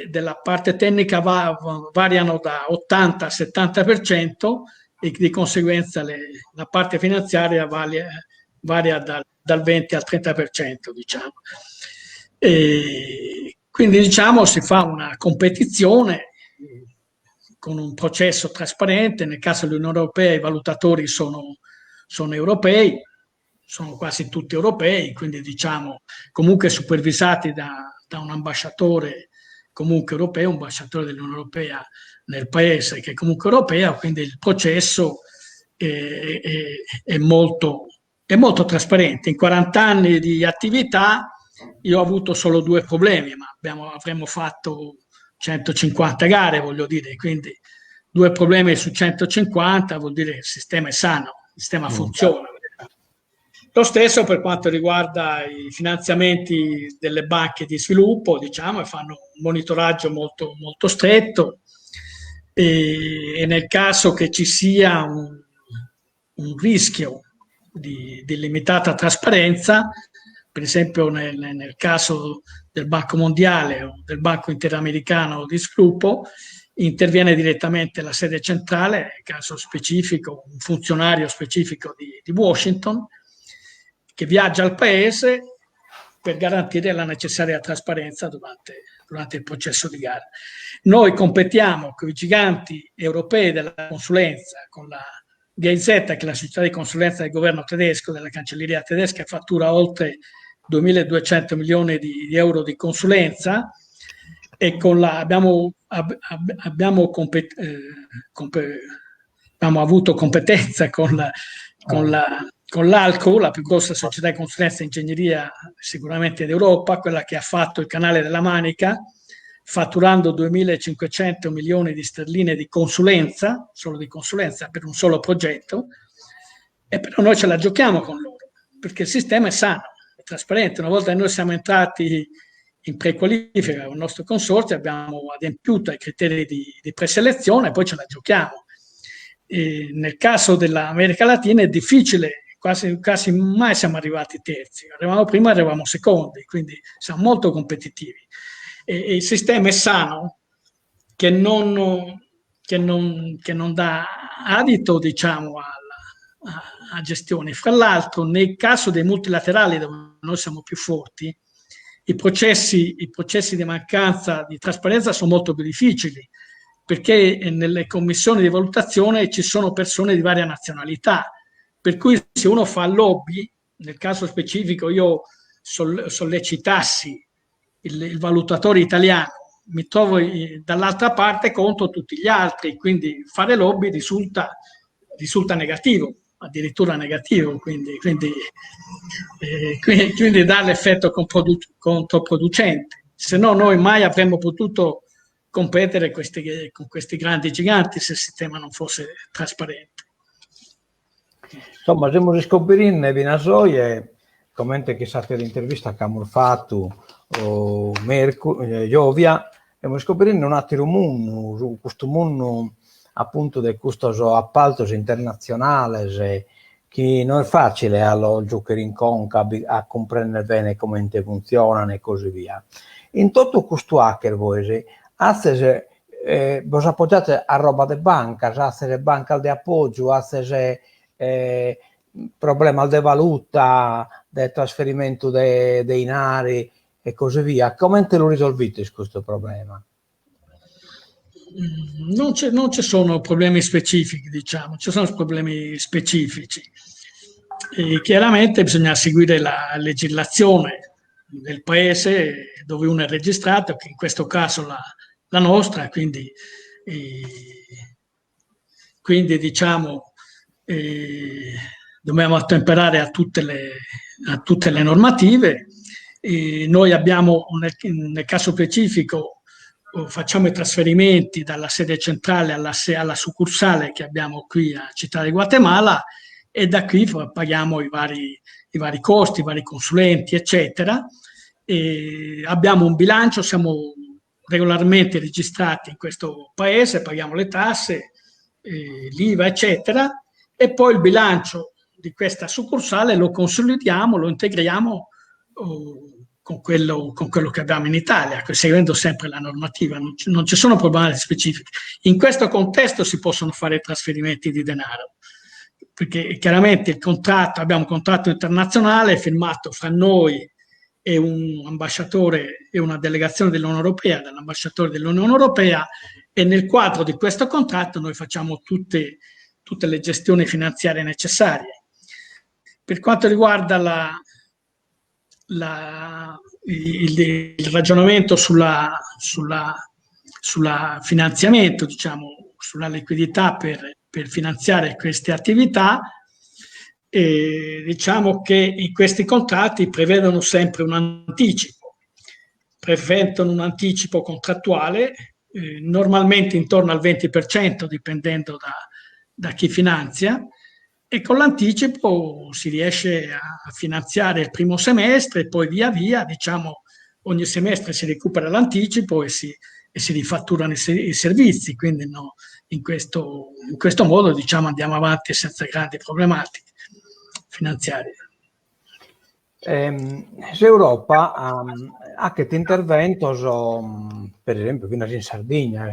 della parte tecnica variano da 80 al 70% e di conseguenza la parte finanziaria varia dal 20 al 30%, diciamo. E quindi diciamo si fa una competizione con un processo trasparente. Nel caso dell'Unione Europea i valutatori sono europei, sono quasi tutti europei, quindi diciamo comunque supervisati da un ambasciatore comunque europeo, un ambasciatore dell'Unione Europea nel paese che è comunque europeo, quindi il processo è molto trasparente. In 40 anni di attività io ho avuto solo 2 problemi, ma avremmo fatto 150 gare, voglio dire, quindi 2 problemi su 150 vuol dire che il sistema è sano, il sistema funziona. Lo stesso per quanto riguarda i finanziamenti delle banche di sviluppo, diciamo, e fanno un monitoraggio molto, molto stretto, e nel caso che ci sia un rischio di limitata trasparenza, per esempio nel caso del Banco Mondiale o del Banco Interamericano di Sviluppo, interviene direttamente la sede centrale, nel caso specifico un funzionario specifico di Washington, che viaggia al paese per garantire la necessaria trasparenza durante il processo di gara. Noi competiamo con i giganti europei della consulenza, con la GIZ, che è la società di consulenza del governo tedesco, della cancelleria tedesca, che fattura oltre 2.200 milioni di euro di consulenza, e abbiamo avuto competenza con l'Alco, la più grossa società di consulenza e ingegneria sicuramente d'Europa, quella che ha fatto il Canale della Manica, fatturando 2.500 milioni di sterline di consulenza, solo di consulenza per un solo progetto, e però noi ce la giochiamo con loro, perché il sistema è sano, è trasparente. Una volta che noi siamo entrati in prequalifica con il nostro consorzio, abbiamo adempiuto ai criteri di preselezione e poi ce la giochiamo. E nel caso dell'America Latina è difficile, quasi mai siamo arrivati terzi, arrivavamo prima, arrivavamo secondi, quindi siamo molto competitivi. E il sistema è sano, che non dà adito, diciamo, a gestione. Fra l'altro, nel caso dei multilaterali, dove noi siamo più forti, i processi di mancanza di trasparenza sono molto più difficili, perché nelle commissioni di valutazione ci sono persone di varia nazionalità, per cui se uno fa lobby, nel caso specifico io sollecitassi il valutatore italiano, mi trovo dall'altra parte contro tutti gli altri, quindi fare lobby risulta negativo, addirittura negativo, quindi dà l'effetto controproducente. Se no noi mai avremmo potuto competere con questi grandi giganti se il sistema non fosse trasparente. Insomma, siamo riscoperti Vina Soie, commente che state l'intervista che abbiamo fatto Giovia, abbiamo scoperto un altro mondo, su questo mondo appunto di questo appalto internazionale, che non è facile a giocare in conca a comprendere bene come funzionano e così via. In tutto questo hacker voi vos appoggiate a roba di banca, a banca di appoggio, a problema di valuta, del trasferimento dei denari e così via. Come lo risolvete questo problema? Non ci sono problemi specifici, diciamo, ci sono problemi specifici. E chiaramente bisogna seguire la legislazione del paese dove uno è registrato, che in questo caso la nostra, quindi diciamo dobbiamo ottemperare a tutte le normative. Noi abbiamo, nel caso specifico, facciamo i trasferimenti dalla sede centrale alla succursale che abbiamo qui a Città di Guatemala, e da qui paghiamo i vari costi, i vari consulenti, eccetera. E abbiamo un bilancio, siamo regolarmente registrati in questo paese, paghiamo le tasse, l'IVA, eccetera, e poi il bilancio di questa succursale lo consolidiamo, lo integriamo con quello che abbiamo in Italia, seguendo sempre la normativa, non ci sono problemi specifici. In questo contesto si possono fare trasferimenti di denaro, perché chiaramente abbiamo un contratto internazionale firmato fra noi e un ambasciatore e una delegazione dell'Unione Europea, dall'ambasciatore dell'Unione Europea, e nel quadro di questo contratto noi facciamo tutte le gestioni finanziarie necessarie. Per quanto riguarda il ragionamento sulla finanziamento, diciamo, sulla liquidità per finanziare queste attività, diciamo che in questi contratti prevedono sempre un anticipo contrattuale, normalmente intorno al 20%, dipendendo da chi finanzia, e con l'anticipo si riesce a finanziare il primo semestre, e poi via via, diciamo, ogni semestre si recupera l'anticipo e si rifatturano i servizi, quindi no, in questo modo, diciamo, andiamo avanti senza grandi problematiche finanziarie. L'Europa ha anche interventi, per esempio, qui in Sardegna,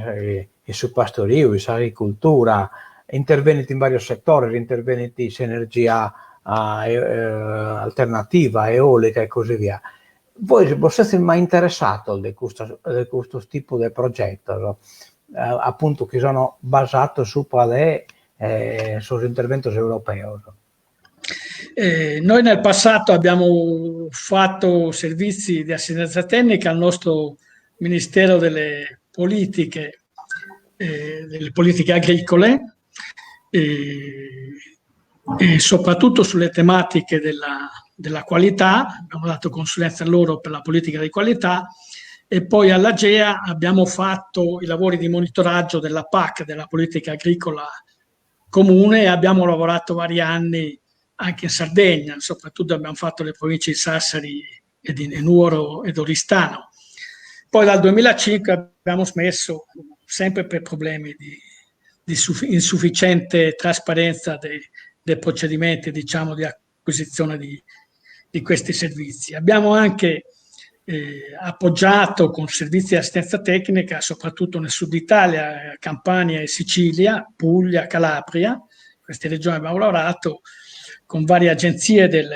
su pastorio, su agricoltura, interventi in vari settori, interventi in energia alternativa, eolica e così via. Voi siete mai interessato di questo tipo di progetto, appunto, che sono basati sugli interventi europei? Noi nel passato abbiamo fatto servizi di assistenza tecnica al nostro Ministero delle Politiche Agricole, e soprattutto sulle tematiche della qualità. Abbiamo dato consulenza a loro per la politica di qualità, e poi all'AGEA abbiamo fatto i lavori di monitoraggio della PAC, della politica agricola comune, e abbiamo lavorato vari anni anche in Sardegna, soprattutto abbiamo fatto le province di Sassari e di Nuoro ed Oristano. Poi dal 2005 abbiamo smesso, sempre per problemi di insufficiente trasparenza dei procedimenti, diciamo, di acquisizione di questi servizi. Abbiamo anche appoggiato con servizi di assistenza tecnica, soprattutto nel sud Italia, Campania e Sicilia, Puglia, Calabria. Queste regioni abbiamo lavorato con varie agenzie del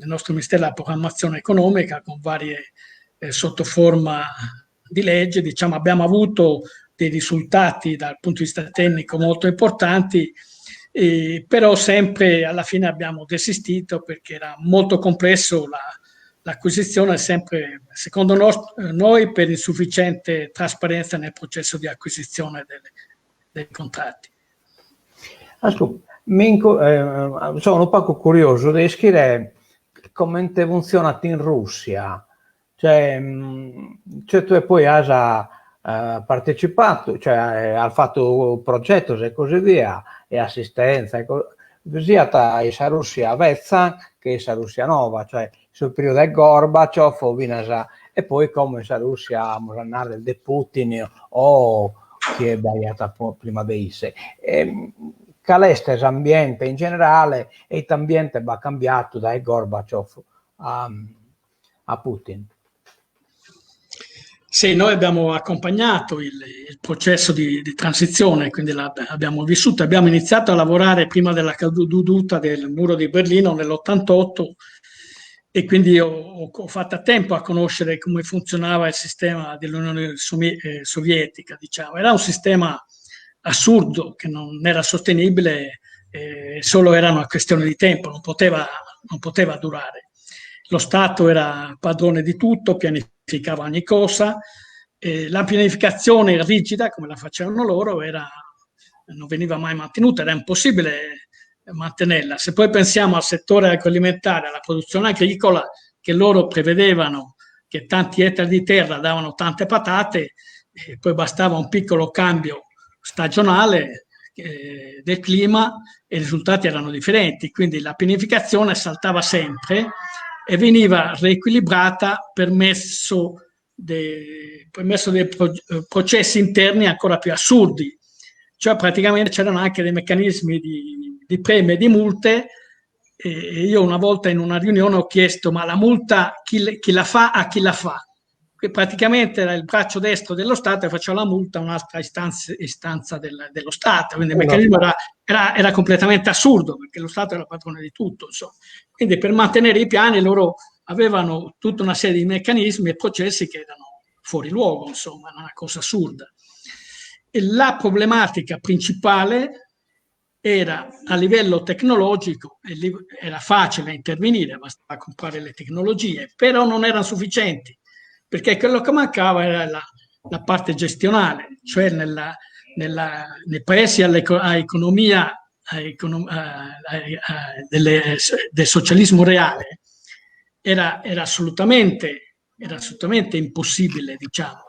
nostro Ministero della Programmazione Economica, con varie sotto forma di legge. Diciamo, abbiamo avuto dei risultati dal punto di vista tecnico molto importanti, però sempre alla fine abbiamo desistito perché era molto complesso l'acquisizione, sempre secondo noi per insufficiente trasparenza nel processo di acquisizione dei contratti. Ascolta, sono un po' curioso di sapere come funziona in Russia, cioè tu poi hai partecipato, cioè hai fatto progetti e così via, e assistenza, sia in Russia vecchia che in Russia nuova, cioè sul periodo di Gorbaciov, e poi come in Russia di Putin o che è sbagliata prima di sé. Caleste ambiente in generale, e l'ambiente va cambiato da Gorbaciov a Putin. Sì, noi abbiamo accompagnato il processo di transizione, quindi l'abbiamo vissuto. Abbiamo iniziato a lavorare prima della caduta del muro di Berlino nell'88, e quindi ho fatto a tempo a conoscere come funzionava il sistema dell'Unione Sovietica. Diciamo. Era un sistema assurdo, che non era sostenibile, solo era una questione di tempo, non poteva durare. Lo Stato era padrone di tutto, pianificava ogni cosa, La pianificazione rigida, come la facevano loro, non veniva mai mantenuta, era impossibile mantenerla. Se poi pensiamo al settore agroalimentare, alla produzione agricola, che loro prevedevano che tanti ettari di terra davano tante patate, e poi bastava un piccolo cambio stagionale del clima e i risultati erano differenti. Quindi la pianificazione saltava sempre e veniva riequilibrata per mezzo dei processi interni ancora più assurdi. Cioè praticamente c'erano anche dei meccanismi di premi e di multe. E io una volta in una riunione ho chiesto: ma la multa chi la fa, a chi la fa? Che praticamente era il braccio destro dello Stato e faceva la multa a un'altra istanza dello Stato, quindi il meccanismo era completamente assurdo, perché lo Stato era padrone di tutto, insomma. Quindi per mantenere i piani loro avevano tutta una serie di meccanismi e processi che erano fuori luogo, insomma, una cosa assurda. E la problematica principale era a livello tecnologico, era facile intervenire, bastava comprare le tecnologie, però non erano sufficienti, perché quello che mancava era la parte gestionale, cioè nei paesi a economia del socialismo reale era assolutamente impossibile, diciamo,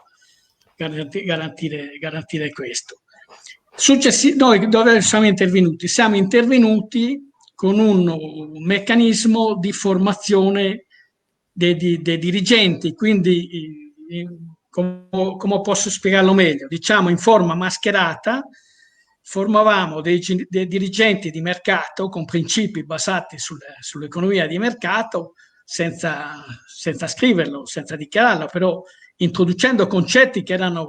garantire questo. Noi dove siamo intervenuti? Siamo intervenuti con un meccanismo di formazione dei dirigenti, quindi come posso spiegarlo meglio? Diciamo in forma mascherata formavamo dei dirigenti di mercato con principi basati sull'economia di mercato, senza scriverlo, senza dichiararlo, però introducendo concetti che erano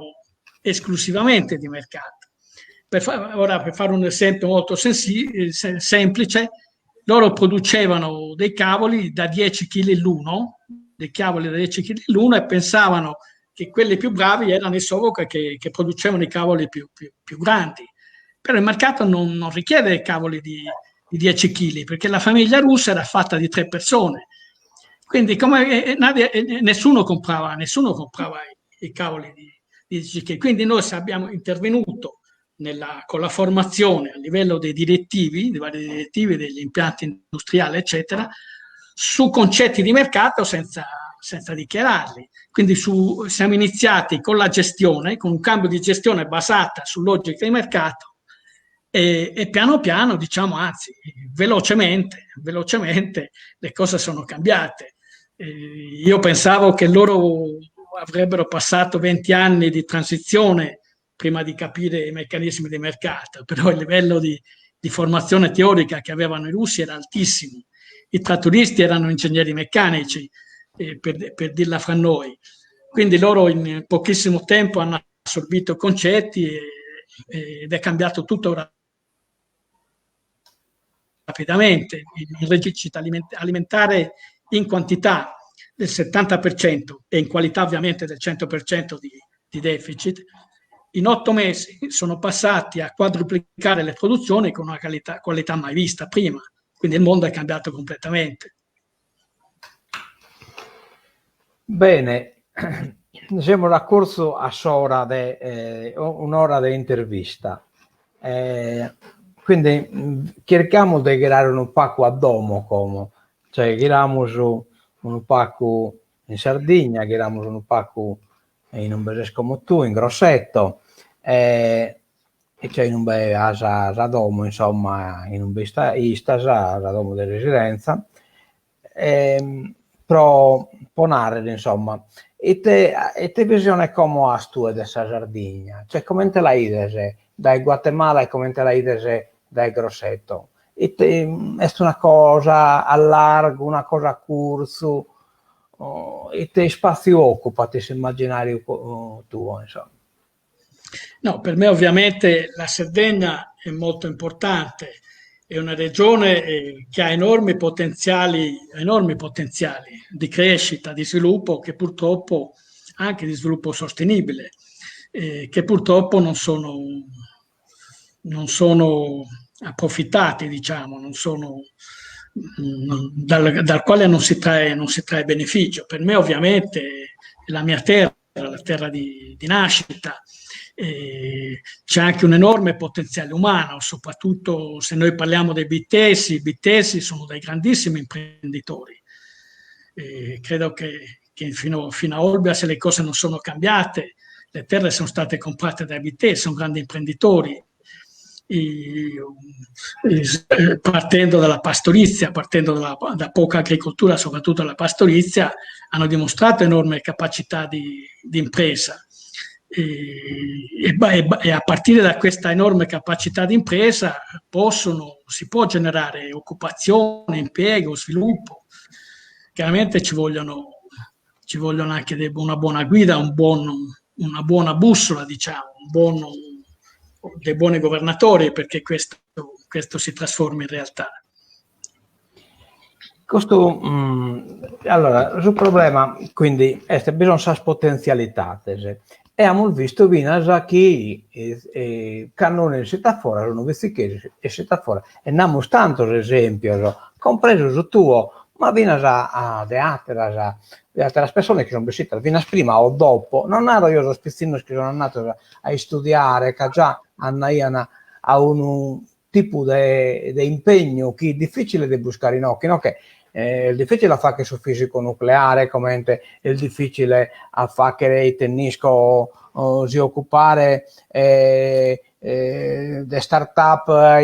esclusivamente di mercato. Per fare un esempio molto semplice, loro producevano dei cavoli da 10 kg l'uno, e pensavano che quelli più bravi erano i Sovok che producevano i cavoli più grandi. Però il mercato non richiede cavoli di 10 kg, perché la famiglia russa era fatta di 3 persone. Quindi nessuno comprava i cavoli di 10 kg. Quindi noi abbiamo intervenuto con la formazione a livello dei vari direttivi degli impianti industriali, eccetera, su concetti di mercato senza dichiararli. Quindi siamo iniziati con la gestione, con un cambio di gestione basata su logica di mercato e piano piano, diciamo, anzi, velocemente le cose sono cambiate. Io pensavo che loro avrebbero passato 20 anni di transizione prima di capire i meccanismi di mercato, però il livello di formazione teorica che avevano i russi era altissimo. I trattoristi erano ingegneri meccanici, per dirla fra noi. Quindi loro in pochissimo tempo hanno assorbito concetti ed è cambiato tutto rapidamente. Il reddito alimentare in quantità del 70% e in qualità ovviamente del 100% di deficit, in 8 mesi sono passati a quadruplicare le produzioni con una qualità mai vista prima. Quindi il mondo è cambiato completamente. Bene, siamo d'accordo a un'ora di intervista. Quindi cerchiamo di creare un pacco a domo, cioè creamos un pacco in Sardegna, creamos un pacco in un paese come tu, in Grosseto, e c'è in un bel Radomo, insomma, in un bel Radomo di residenza, però ponare, insomma. E te visione come has tu dessa Sardegna? Cioè, come te la idese dai Guatemala e come te la idese dai Grosseto? È una cosa a largo, una cosa a corso, e te spazio occupa questo immaginario tuo, insomma? No, per me ovviamente la Sardegna è molto importante, è una regione che ha enormi potenziali di crescita, di sviluppo, che purtroppo anche di sviluppo sostenibile, che purtroppo non sono approfittati, diciamo, dal quale non si trae beneficio. Per me ovviamente è la mia terra, la terra di nascita. C'è anche un enorme potenziale umano, soprattutto se noi parliamo dei Bittesi. I Bittesi sono dei grandissimi imprenditori. Credo che fino a Olbia, se le cose non sono cambiate, le terre sono state comprate dai Bittesi, sono grandi imprenditori. Partendo dalla pastorizia, partendo da poca agricoltura, soprattutto dalla pastorizia, hanno dimostrato enorme capacità di impresa. E a partire da questa enorme capacità di impresa si può generare occupazione, impiego, sviluppo. Chiaramente ci vogliono anche una buona guida, una buona bussola, diciamo, dei buoni governatori, perché questo si trasforma in realtà. Allora, sul problema, quindi, bisogna potenzialità. E abbiamo visto che cannone si sta fuori, sono visti che si sta fuori. E abbiamo tanti esempi, compreso il tuo, ma viene a altre persone che sono vestite, viene prima o dopo. Non ero io lo spizzino che sono andato a studiare, che già hanno a un tipo di impegno che è difficile di buscare in occhi, no? Che è difficile a fare che sul fisico nucleare, come è difficile a fare che il tennisco si occupare di start-up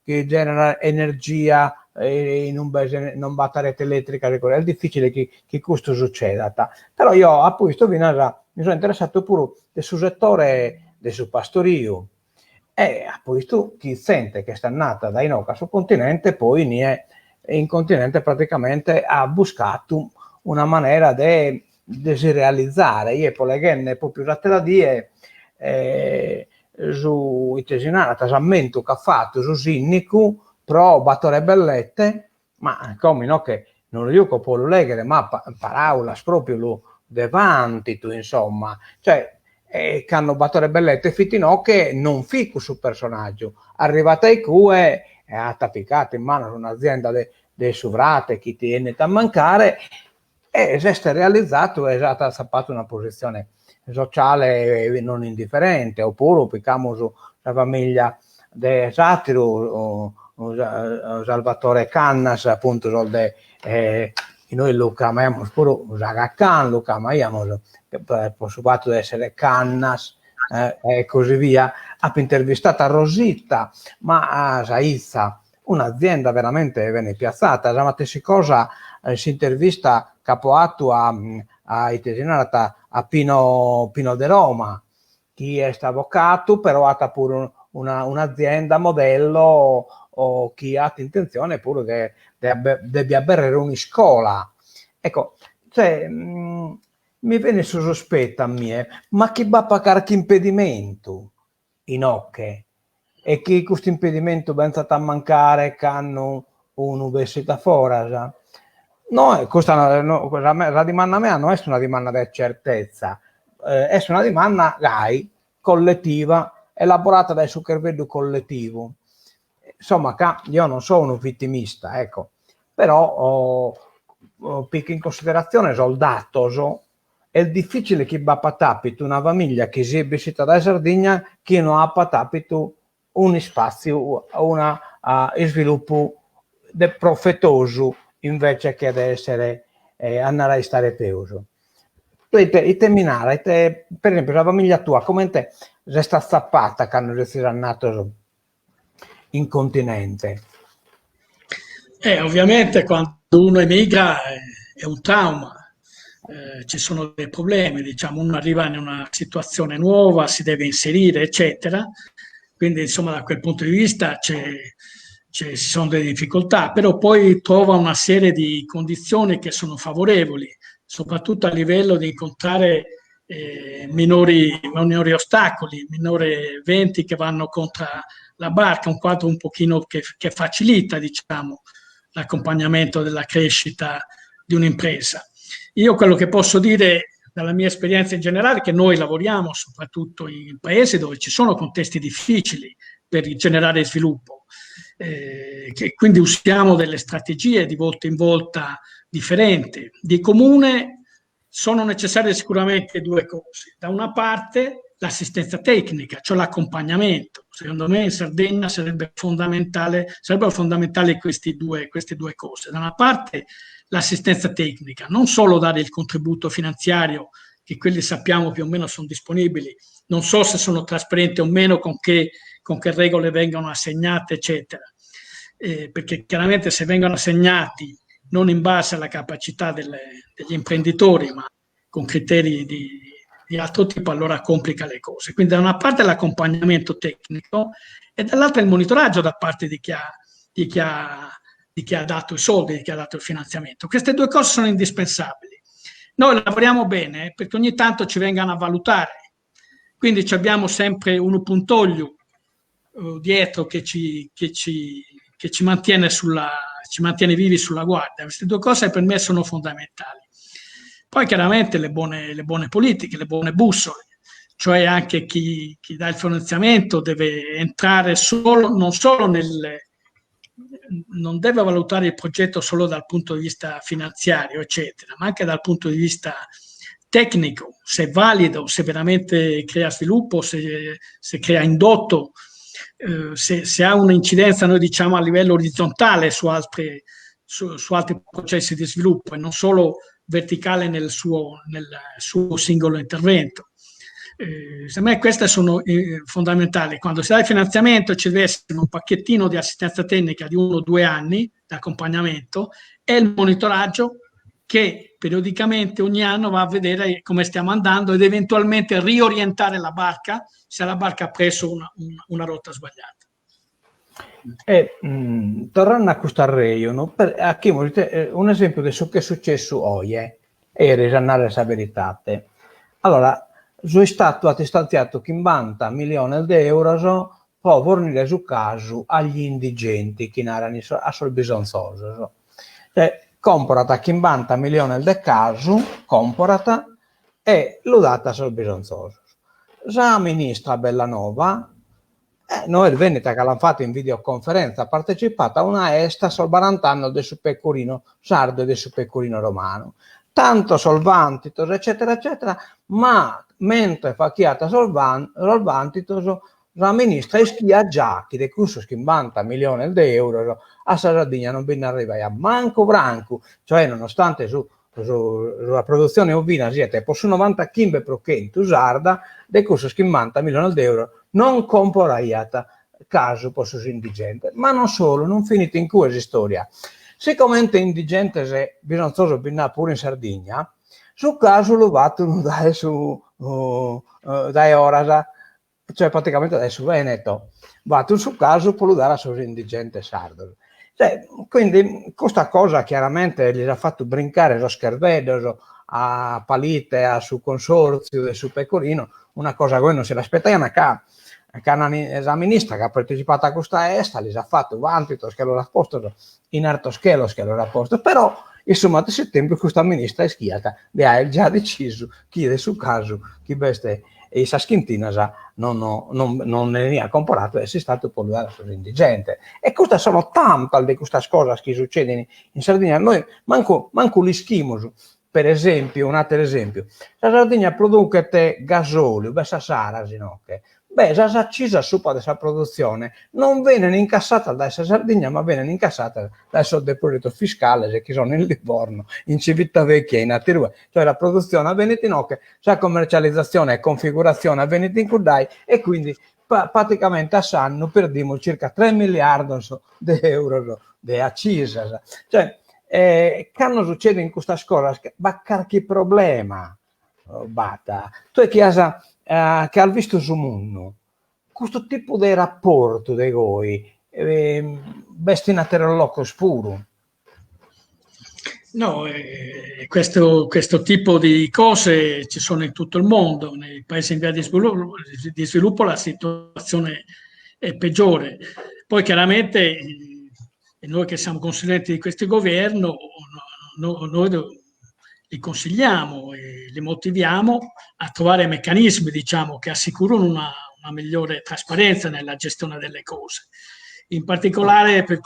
che genera energia in non batteretta elettrica, è difficile che questo succeda. Però io appunto mi sono interessato pure sul settore del suo pastorio, e appunto chi sente che sta nata da Inoca sul continente, poi in continente praticamente ha buscato una maniera di si realizzare. Io poleghe proprio la tela die su Itesinana tasamento che ha fatto su Sinnicu pro Battore Bellette, ma come no, che non lo dico può leggere, ma paraulas proprio lo davanti tu, insomma, cioè che hanno Battore Bellette fittinò che non fico sul personaggio arrivata ai cue e ha tappicato in mano un'azienda dei sovrate che tiene a mancare, e si è realizzato e ha sappato una posizione sociale non indifferente. Oppure picchiamo sulla famiglia del Satiro, Salvatore Cannas, appunto, noi lo chiamiamo pure Zagaccan, lo chiamiamo possiamo essere Cannas e così via. Ha intervistato a Rosita, ma a Saizza, un'azienda veramente bene piazzata. La stessa cosa si intervista capoatto a Itesinata a Pino de Roma, chi è avvocato, però ha pure un'azienda modello, o chi ha intenzione pure di avere una scuola. Ecco, cioè, mi viene su sospetta a me, ma chi va a pagare che impedimento in ocche? E chi questo impedimento ben sta a mancare che hanno un'università fuori? No, questa la domanda mia non è una domanda di certezza, è una domanda collettiva, elaborata dal cervello collettivo. Insomma, io non sono un vittimista, ecco, però picco in considerazione il dato, è difficile che va a patapito una famiglia che si è visita da Sardegna che non ha patapito un spazio, un sviluppo profettoso invece che ad essere andare a stare peoso. Tu terminare, per esempio la famiglia tua come te resta zappata quando si è nato in continente? Ovviamente quando uno emigra è un trauma, ci sono dei problemi, diciamo, uno arriva in una situazione nuova, si deve inserire, eccetera, quindi insomma da quel punto di vista ci sono delle difficoltà, però poi trova una serie di condizioni che sono favorevoli, soprattutto a livello di incontrare minori ostacoli, minori venti che vanno contro la barca, un quadro un pochino che facilita, diciamo, l'accompagnamento della crescita di un'impresa. Io quello che posso dire dalla mia esperienza in generale è che noi lavoriamo soprattutto in paesi dove ci sono contesti difficili per generare sviluppo, che quindi usiamo delle strategie di volta in volta differenti. Di comune sono necessarie sicuramente due cose. Da una parte l'assistenza tecnica, cioè l'accompagnamento. Secondo me in Sardegna sarebbero fondamentali queste due cose. Da una parte l'assistenza tecnica, non solo dare il contributo finanziario, che quelli sappiamo più o meno sono disponibili, non so se sono trasparenti o meno, con che regole vengono assegnate, eccetera. Perché chiaramente se vengono assegnati non in base alla capacità degli imprenditori, ma con criteri di altro tipo, allora complica le cose. Quindi da una parte l'accompagnamento tecnico e dall'altra il monitoraggio da parte di chi ha dato i soldi, di chi ha dato il finanziamento. Queste due cose sono indispensabili. Noi lavoriamo bene perché ogni tanto ci vengano a valutare, quindi abbiamo sempre un puntoglio dietro che ci mantiene vivi sulla guardia. Queste due cose per me sono fondamentali. Poi chiaramente le buone politiche, le buone bussole, cioè anche chi dà il finanziamento deve entrare non deve valutare il progetto solo dal punto di vista finanziario, eccetera, ma anche dal punto di vista tecnico, se è valido, se veramente crea sviluppo, se crea indotto, se ha un'incidenza, noi diciamo, a livello orizzontale su altri processi di sviluppo e non solo verticale nel suo singolo intervento. Secondo me queste sono fondamentali. Quando si dà il finanziamento ci deve essere un pacchettino di assistenza tecnica di 1 o 2 anni di accompagnamento e il monitoraggio che periodicamente ogni anno va a vedere come stiamo andando ed eventualmente riorientare la barca se la barca ha preso una rotta sbagliata. Tornando a questo arreio, un esempio di ciò che è successo oggi è risanare la verità. Allora, è stato stanziato 50 milioni di euro per fornire su caso agli indigenti che erano a bisognosi. Comprata 50 milioni di caso, comprata e lo data sul bisognosi. La ministra Bellanova, noi venite che l'hanno fatto in videoconferenza, ha partecipato a una esta sul barantanno del suo pecorino sardo e del suo pecorino romano. Tanto solvantitos, eccetera, eccetera, ma mentre fa chiata solvantitos, la ministra ischia già che di questo 50 milioni di euro a Sardegna non viene arriva a manco branco, cioè nonostante sulla produzione ovina siete per su 95% usarda, di questo 50 milioni di euro non comporaiata caso per su indigente. Ma non solo, non finite in questa storia. Siccome indigente se bisognoso binare pure in Sardegna, su caso lo vanno dai Orasa, cioè praticamente dai su Veneto, vanno su caso per lo dare a su indigente sardo. Quindi questa cosa chiaramente gli ha fatto brincare lo schervedo a Palite, a su consorzio del su pecorino, una cosa che non se l'aspettavano la ministra che ha partecipato a questa esta, gli ha fatto vantitos che lo ha posto in alto schelo che lo ha posto, però insomma a settembre questa ministra è schiata e ha già deciso chi è su caso, chi veste e sa schintina non ne ha comprato e si è stato per dare sull'indigente. E queste sono tante di queste cose che succedono in Sardegna. Noi manco li schimos. Per esempio, un altro esempio, la Sardegna produce gasolio, sa sarasi, no? La accisa sopra questa produzione non viene incassata da Sardegna, ma viene incassata dal suo deposito fiscale che sono in Livorno, in Civitavecchia, in Atirua. Cioè la produzione avviene in Ocche, la commercializzazione e configurazione avviene in Cudai e quindi praticamente a Sanno perdiamo circa 3 miliardi di euro di accisa. Cioè, quando succede in questa scuola, ma che problema, Bata? Tu che hai visto su mondo, questo tipo di rapporto di voi, destinate all'occhio scuro? No, questo tipo di cose ci sono in tutto il mondo, nei paesi in via di sviluppo la situazione è peggiore. Poi chiaramente noi che siamo consulenti di questo governo, noi li consigliamo e li motiviamo a trovare meccanismi, diciamo, che assicurano una migliore trasparenza nella gestione delle cose. In particolare da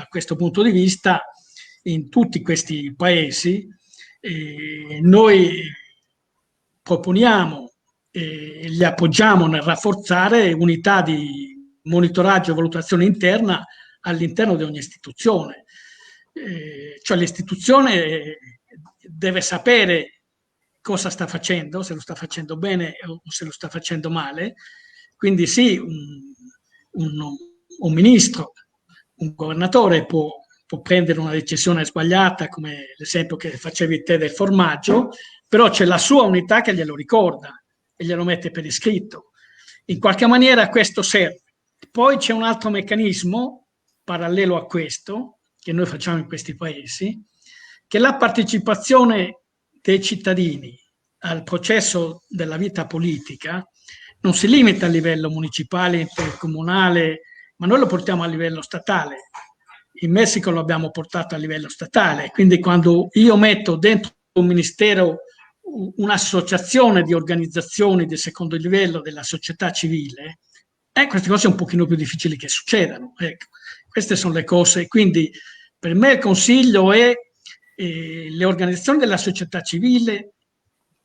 questo punto di vista, in tutti questi paesi Noi proponiamo e li appoggiamo nel rafforzare unità di monitoraggio e valutazione interna all'interno di ogni istituzione. Cioè l'istituzione deve sapere cosa sta facendo, se lo sta facendo bene o se lo sta facendo male. Quindi sì, un ministro, un governatore può prendere una decisione sbagliata, come l'esempio che facevi te del formaggio, però c'è la sua unità che glielo ricorda e glielo mette per iscritto. In qualche maniera questo serve. Poi c'è un altro meccanismo parallelo a questo, che noi facciamo in questi paesi, che la partecipazione dei cittadini al processo della vita politica non si limita a livello municipale, intercomunale, ma noi lo portiamo a livello statale. In Messico lo abbiamo portato a livello statale, quindi quando io metto dentro un ministero un'associazione di organizzazioni di secondo livello della società civile, queste cose sono un pochino più difficili che succedano. Ecco, queste sono le cose. Quindi per me il consiglio è le organizzazioni della società civile,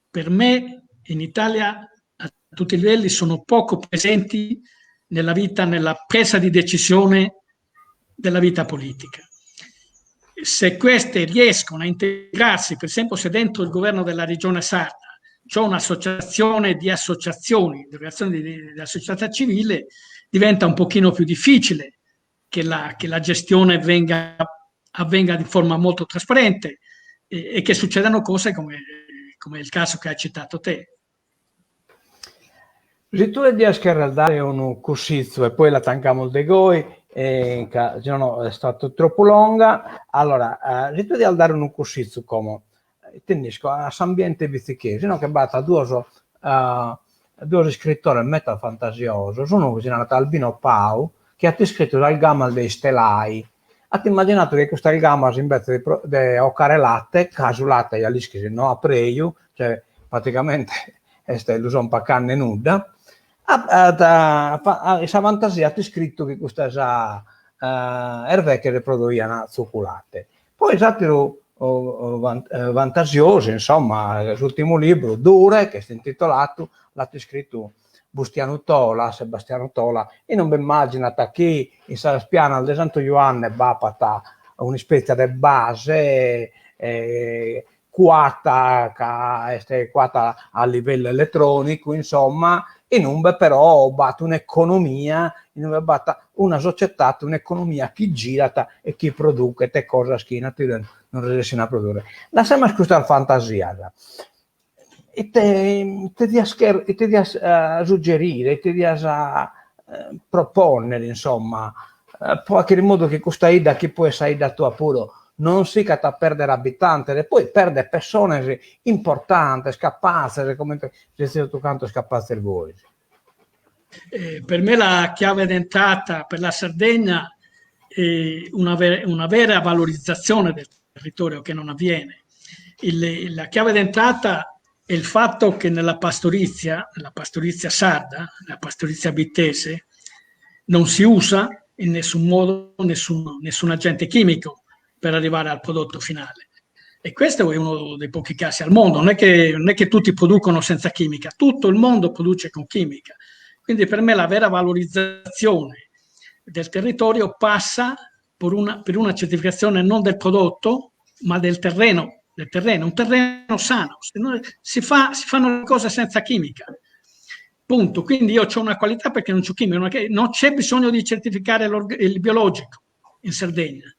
per me in Italia a tutti i livelli sono poco presenti nella vita, nella presa di decisione della vita politica. Se queste riescono a integrarsi, per esempio se dentro il governo della regione Sarda c'è un'associazione di associazioni, di organizzazioni della società civile, diventa un pochino più difficile che la gestione avvenga di forma molto trasparente e che succedano cose come il caso che hai citato te. Se tu riesci a dare un cursizzo e poi la tanciamo de goi, se no è stato troppo lunga. Allora, se tu devi dare un cursizzo come tennisco a ambiente bizzichese, no, che batta due scrittori metal fantasioso, sono così nata Albino Pau, che ha scritto dal gamma dei stelai. Avete immaginato che questa gamma invece di occare latte, caso latte e all'ischi no a preio, cioè praticamente è l'uso un po' canne nuda. Questa fantasia ha scritto che questa erve che riproduivano cioccolate. Poi esatto vantasioso, insomma, l'ultimo libro, Dure, che è intitolato, l'ha scritto Bustiano Tola, Sebastiano Tola, e non mi immagino che in Sala Spiana al Santo Ioanne va a una specie di base quata a livello elettronico, insomma, e non però batte un'economia, una società, un'economia che gira e che produce te cose che non riescono a produrre. La sembra questa fantasia. E te dia suggerire, te dia proporre, insomma, anche in modo che questa idea che può essere da tua puro non si cata perdere abitanti e poi perde persone importanti, capaci, come se tu canto capaci voi. Per me la chiave d'entrata per la Sardegna è una vera valorizzazione del territorio che non avviene. La chiave d'entrata è il fatto che nella pastorizia sarda, la pastorizia bittese, non si usa in nessun modo nessun agente chimico per arrivare al prodotto finale. E questo è uno dei pochi casi al mondo. Non è che tutti producono senza chimica, tutto il mondo produce con chimica. Quindi per me la vera valorizzazione del territorio passa per una certificazione non del prodotto, ma del terreno, un terreno sano. Si fanno le cose senza chimica. Punto. Quindi io ho una qualità perché non c'ho chimica, non c'è bisogno di certificare il biologico in Sardegna.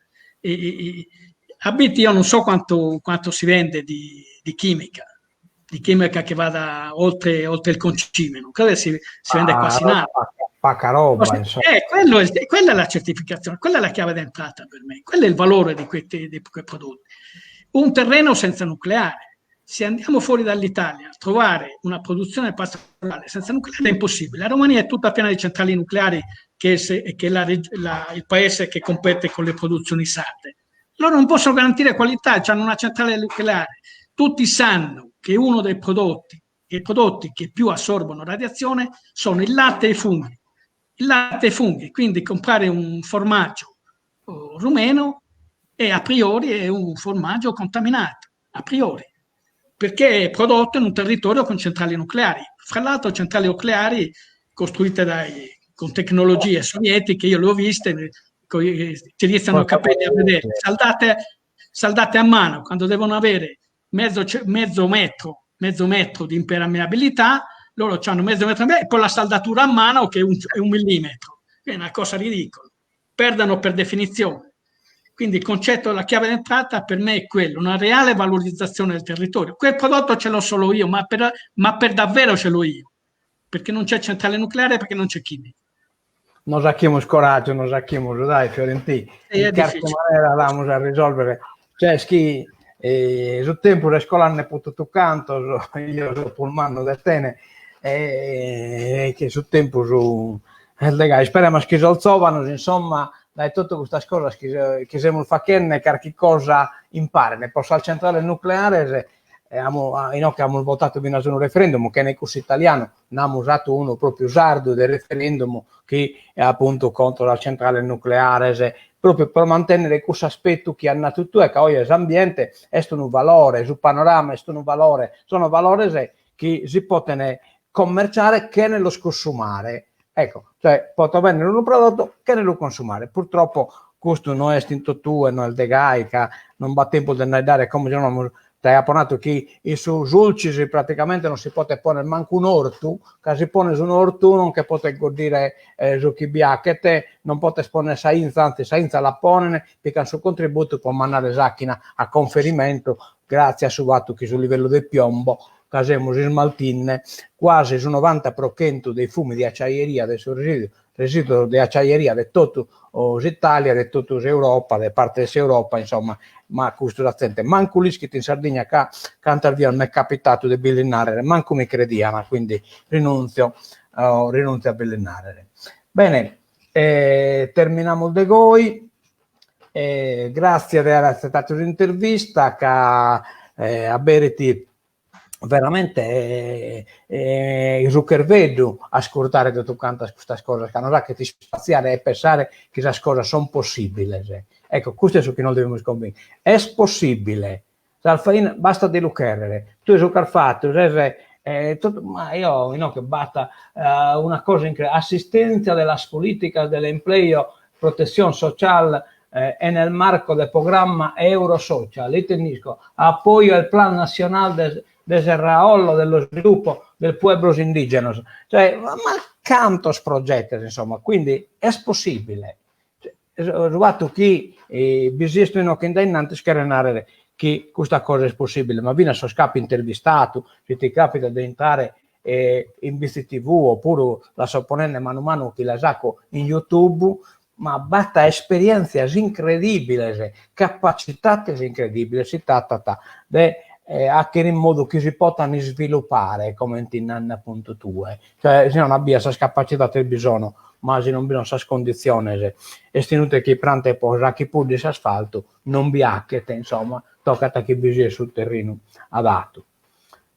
Abiti io non so quanto si vende di chimica che vada oltre il concime, non credo si vende quasi nada. Pacca roba, quella è la certificazione, quella è la chiave d'entrata per me, quello è il valore di quei prodotti. Un terreno senza nucleare. Se andiamo fuori dall'Italia a trovare una produzione pastorale senza nucleare è impossibile. La Romania è tutta piena di centrali nucleari, che è il paese che compete con le produzioni sarde. Loro non possono garantire qualità, hanno una centrale nucleare. Tutti sanno che uno dei prodotti che più assorbono radiazione sono il latte e i funghi. Il latte e i funghi, quindi comprare un formaggio rumeno a priori è un formaggio contaminato, a priori. perché è prodotto in un territorio con centrali nucleari. Fra l'altro centrali nucleari costruite con tecnologie sovietiche, io le ho viste, ti rizzano i capelli a vedere, saldate a mano, quando devono avere mezzo metro di impermeabilità, loro hanno mezzo metro e poi la saldatura a mano che è 1 millimetro, è una cosa ridicola, perdono per definizione. Quindi il concetto della chiave d'entrata per me è quello, una reale valorizzazione del territorio. Quel prodotto ce l'ho solo io, ma per davvero ce l'ho io, perché non c'è centrale nucleare, perché non c'è chimica. Non sacchiamo coraggio, non sacchiamo, dai Fiorentini, in qualche maniera vamos a risolvere. Cioè, sul tempo le scuole hanno potuto canto, io sono polmano del tene, che sul tempo speriamo che si alzovano, insomma, dai tutte queste cose che siamo facendo, qualche cosa imparano. Posso al centrale nucleare, abbiamo votato in un referendum che nel corso italiano ne abbiamo usato uno proprio sardo del referendum che è appunto contro la centrale nucleare, proprio per mantenere questo aspetto che hanno tutto e che oggi l'ambiente è un valore, sul panorama è un valore, sono valori che si possono commerciare che nello consumare. Ecco, cioè può vendere un prodotto che nello consumare. Purtroppo questo non è istinto tuo e non è il degai, che non va tempo di andare come se non hai apponato che su Zulcis praticamente non si può porre manco un orto, che si pone su un orto non che potete godere su chi biacchete, non potete esponere sainza, anzi sainza la ponene, perché il suo contributo può mandare Zacchina a conferimento, grazie a Suvato che sul livello del piombo, casemo in smaltine, quasi su 90% dei fumi di acciaieria del suo residuo di acciaieria di tutta l'Italia, di tutta l'Europa, di parte dell'Europa, insomma, ma questo l'accente. Manco l'iscritti in Sardegna che canta via, mi è capitato di billinare, manco mi crediamo, quindi rinunzio a billinare. Bene, terminiamo il Degoi, grazie per aver accettato l'intervista, che a Beriti veramente Zucchervedo a ascoltare tutte queste cose, che non ha che ti spaziare e pensare che queste cose sono possibili. Ecco, questo è su che noi dobbiamo convincere. È possibile, basta di lucrare. Tu hai fatto, ma io no, che batta una cosa incredibile, assistenza delle politiche dell'empleo, protezione sociale e nel marco del programma Eurosocial, itenisco, appoggio al plan nazionale desarrollo dello sviluppo del pueblos indigenos, cioè ma cantos progetti, insomma, quindi è possibile. Rubato chi bisogna che innanzi scarenare che questa cosa è possibile, ma viene a suo scapo intervistato, se ti capita di entrare in BCTV oppure la sopponente mano a mano che la sacco in YouTube, ma batta esperienze incredibili, capacità incredibili, anche in modo che si possano sviluppare come in anni appunto tue, cioè se non abbia questa capacità del bisogno, ma se non abbiano questa condizione, è tenuto che prante posa che pur di asfalto non biacchete, insomma, tocca che bisogna sul terreno adatto.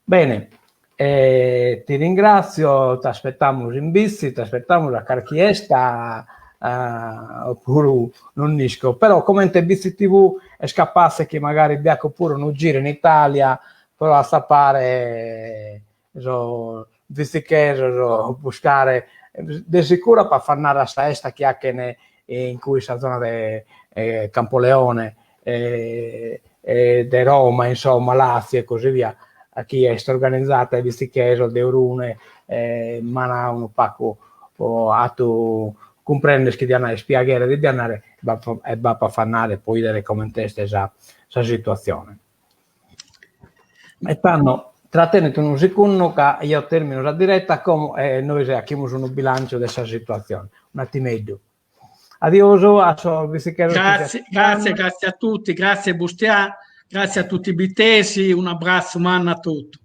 Bene, ti ringrazio, ti aspettiamo in bici, ti aspettiamo la carchiesta, oppure non nisco, però come in BCTV è scappasse che magari bianco pure non gira in Italia, però a sapere visto che buscare di sicuro per fare una festa che ha che in cui la zona di Campoleone di Roma, insomma Lazio e così via, a chi è organizzata visto che è di Eurune ma un pacco a tu comprende che di spiegare di andare e va a fare poi delle commentaste questa situazione. E tanto trattenete un secondo che io termino la diretta come noi abbiamo un bilancio di questa situazione. Un attimino. Addio, grazie a tutti, grazie Bustia, grazie a tutti i bitesi, un abbraccio umano a tutti.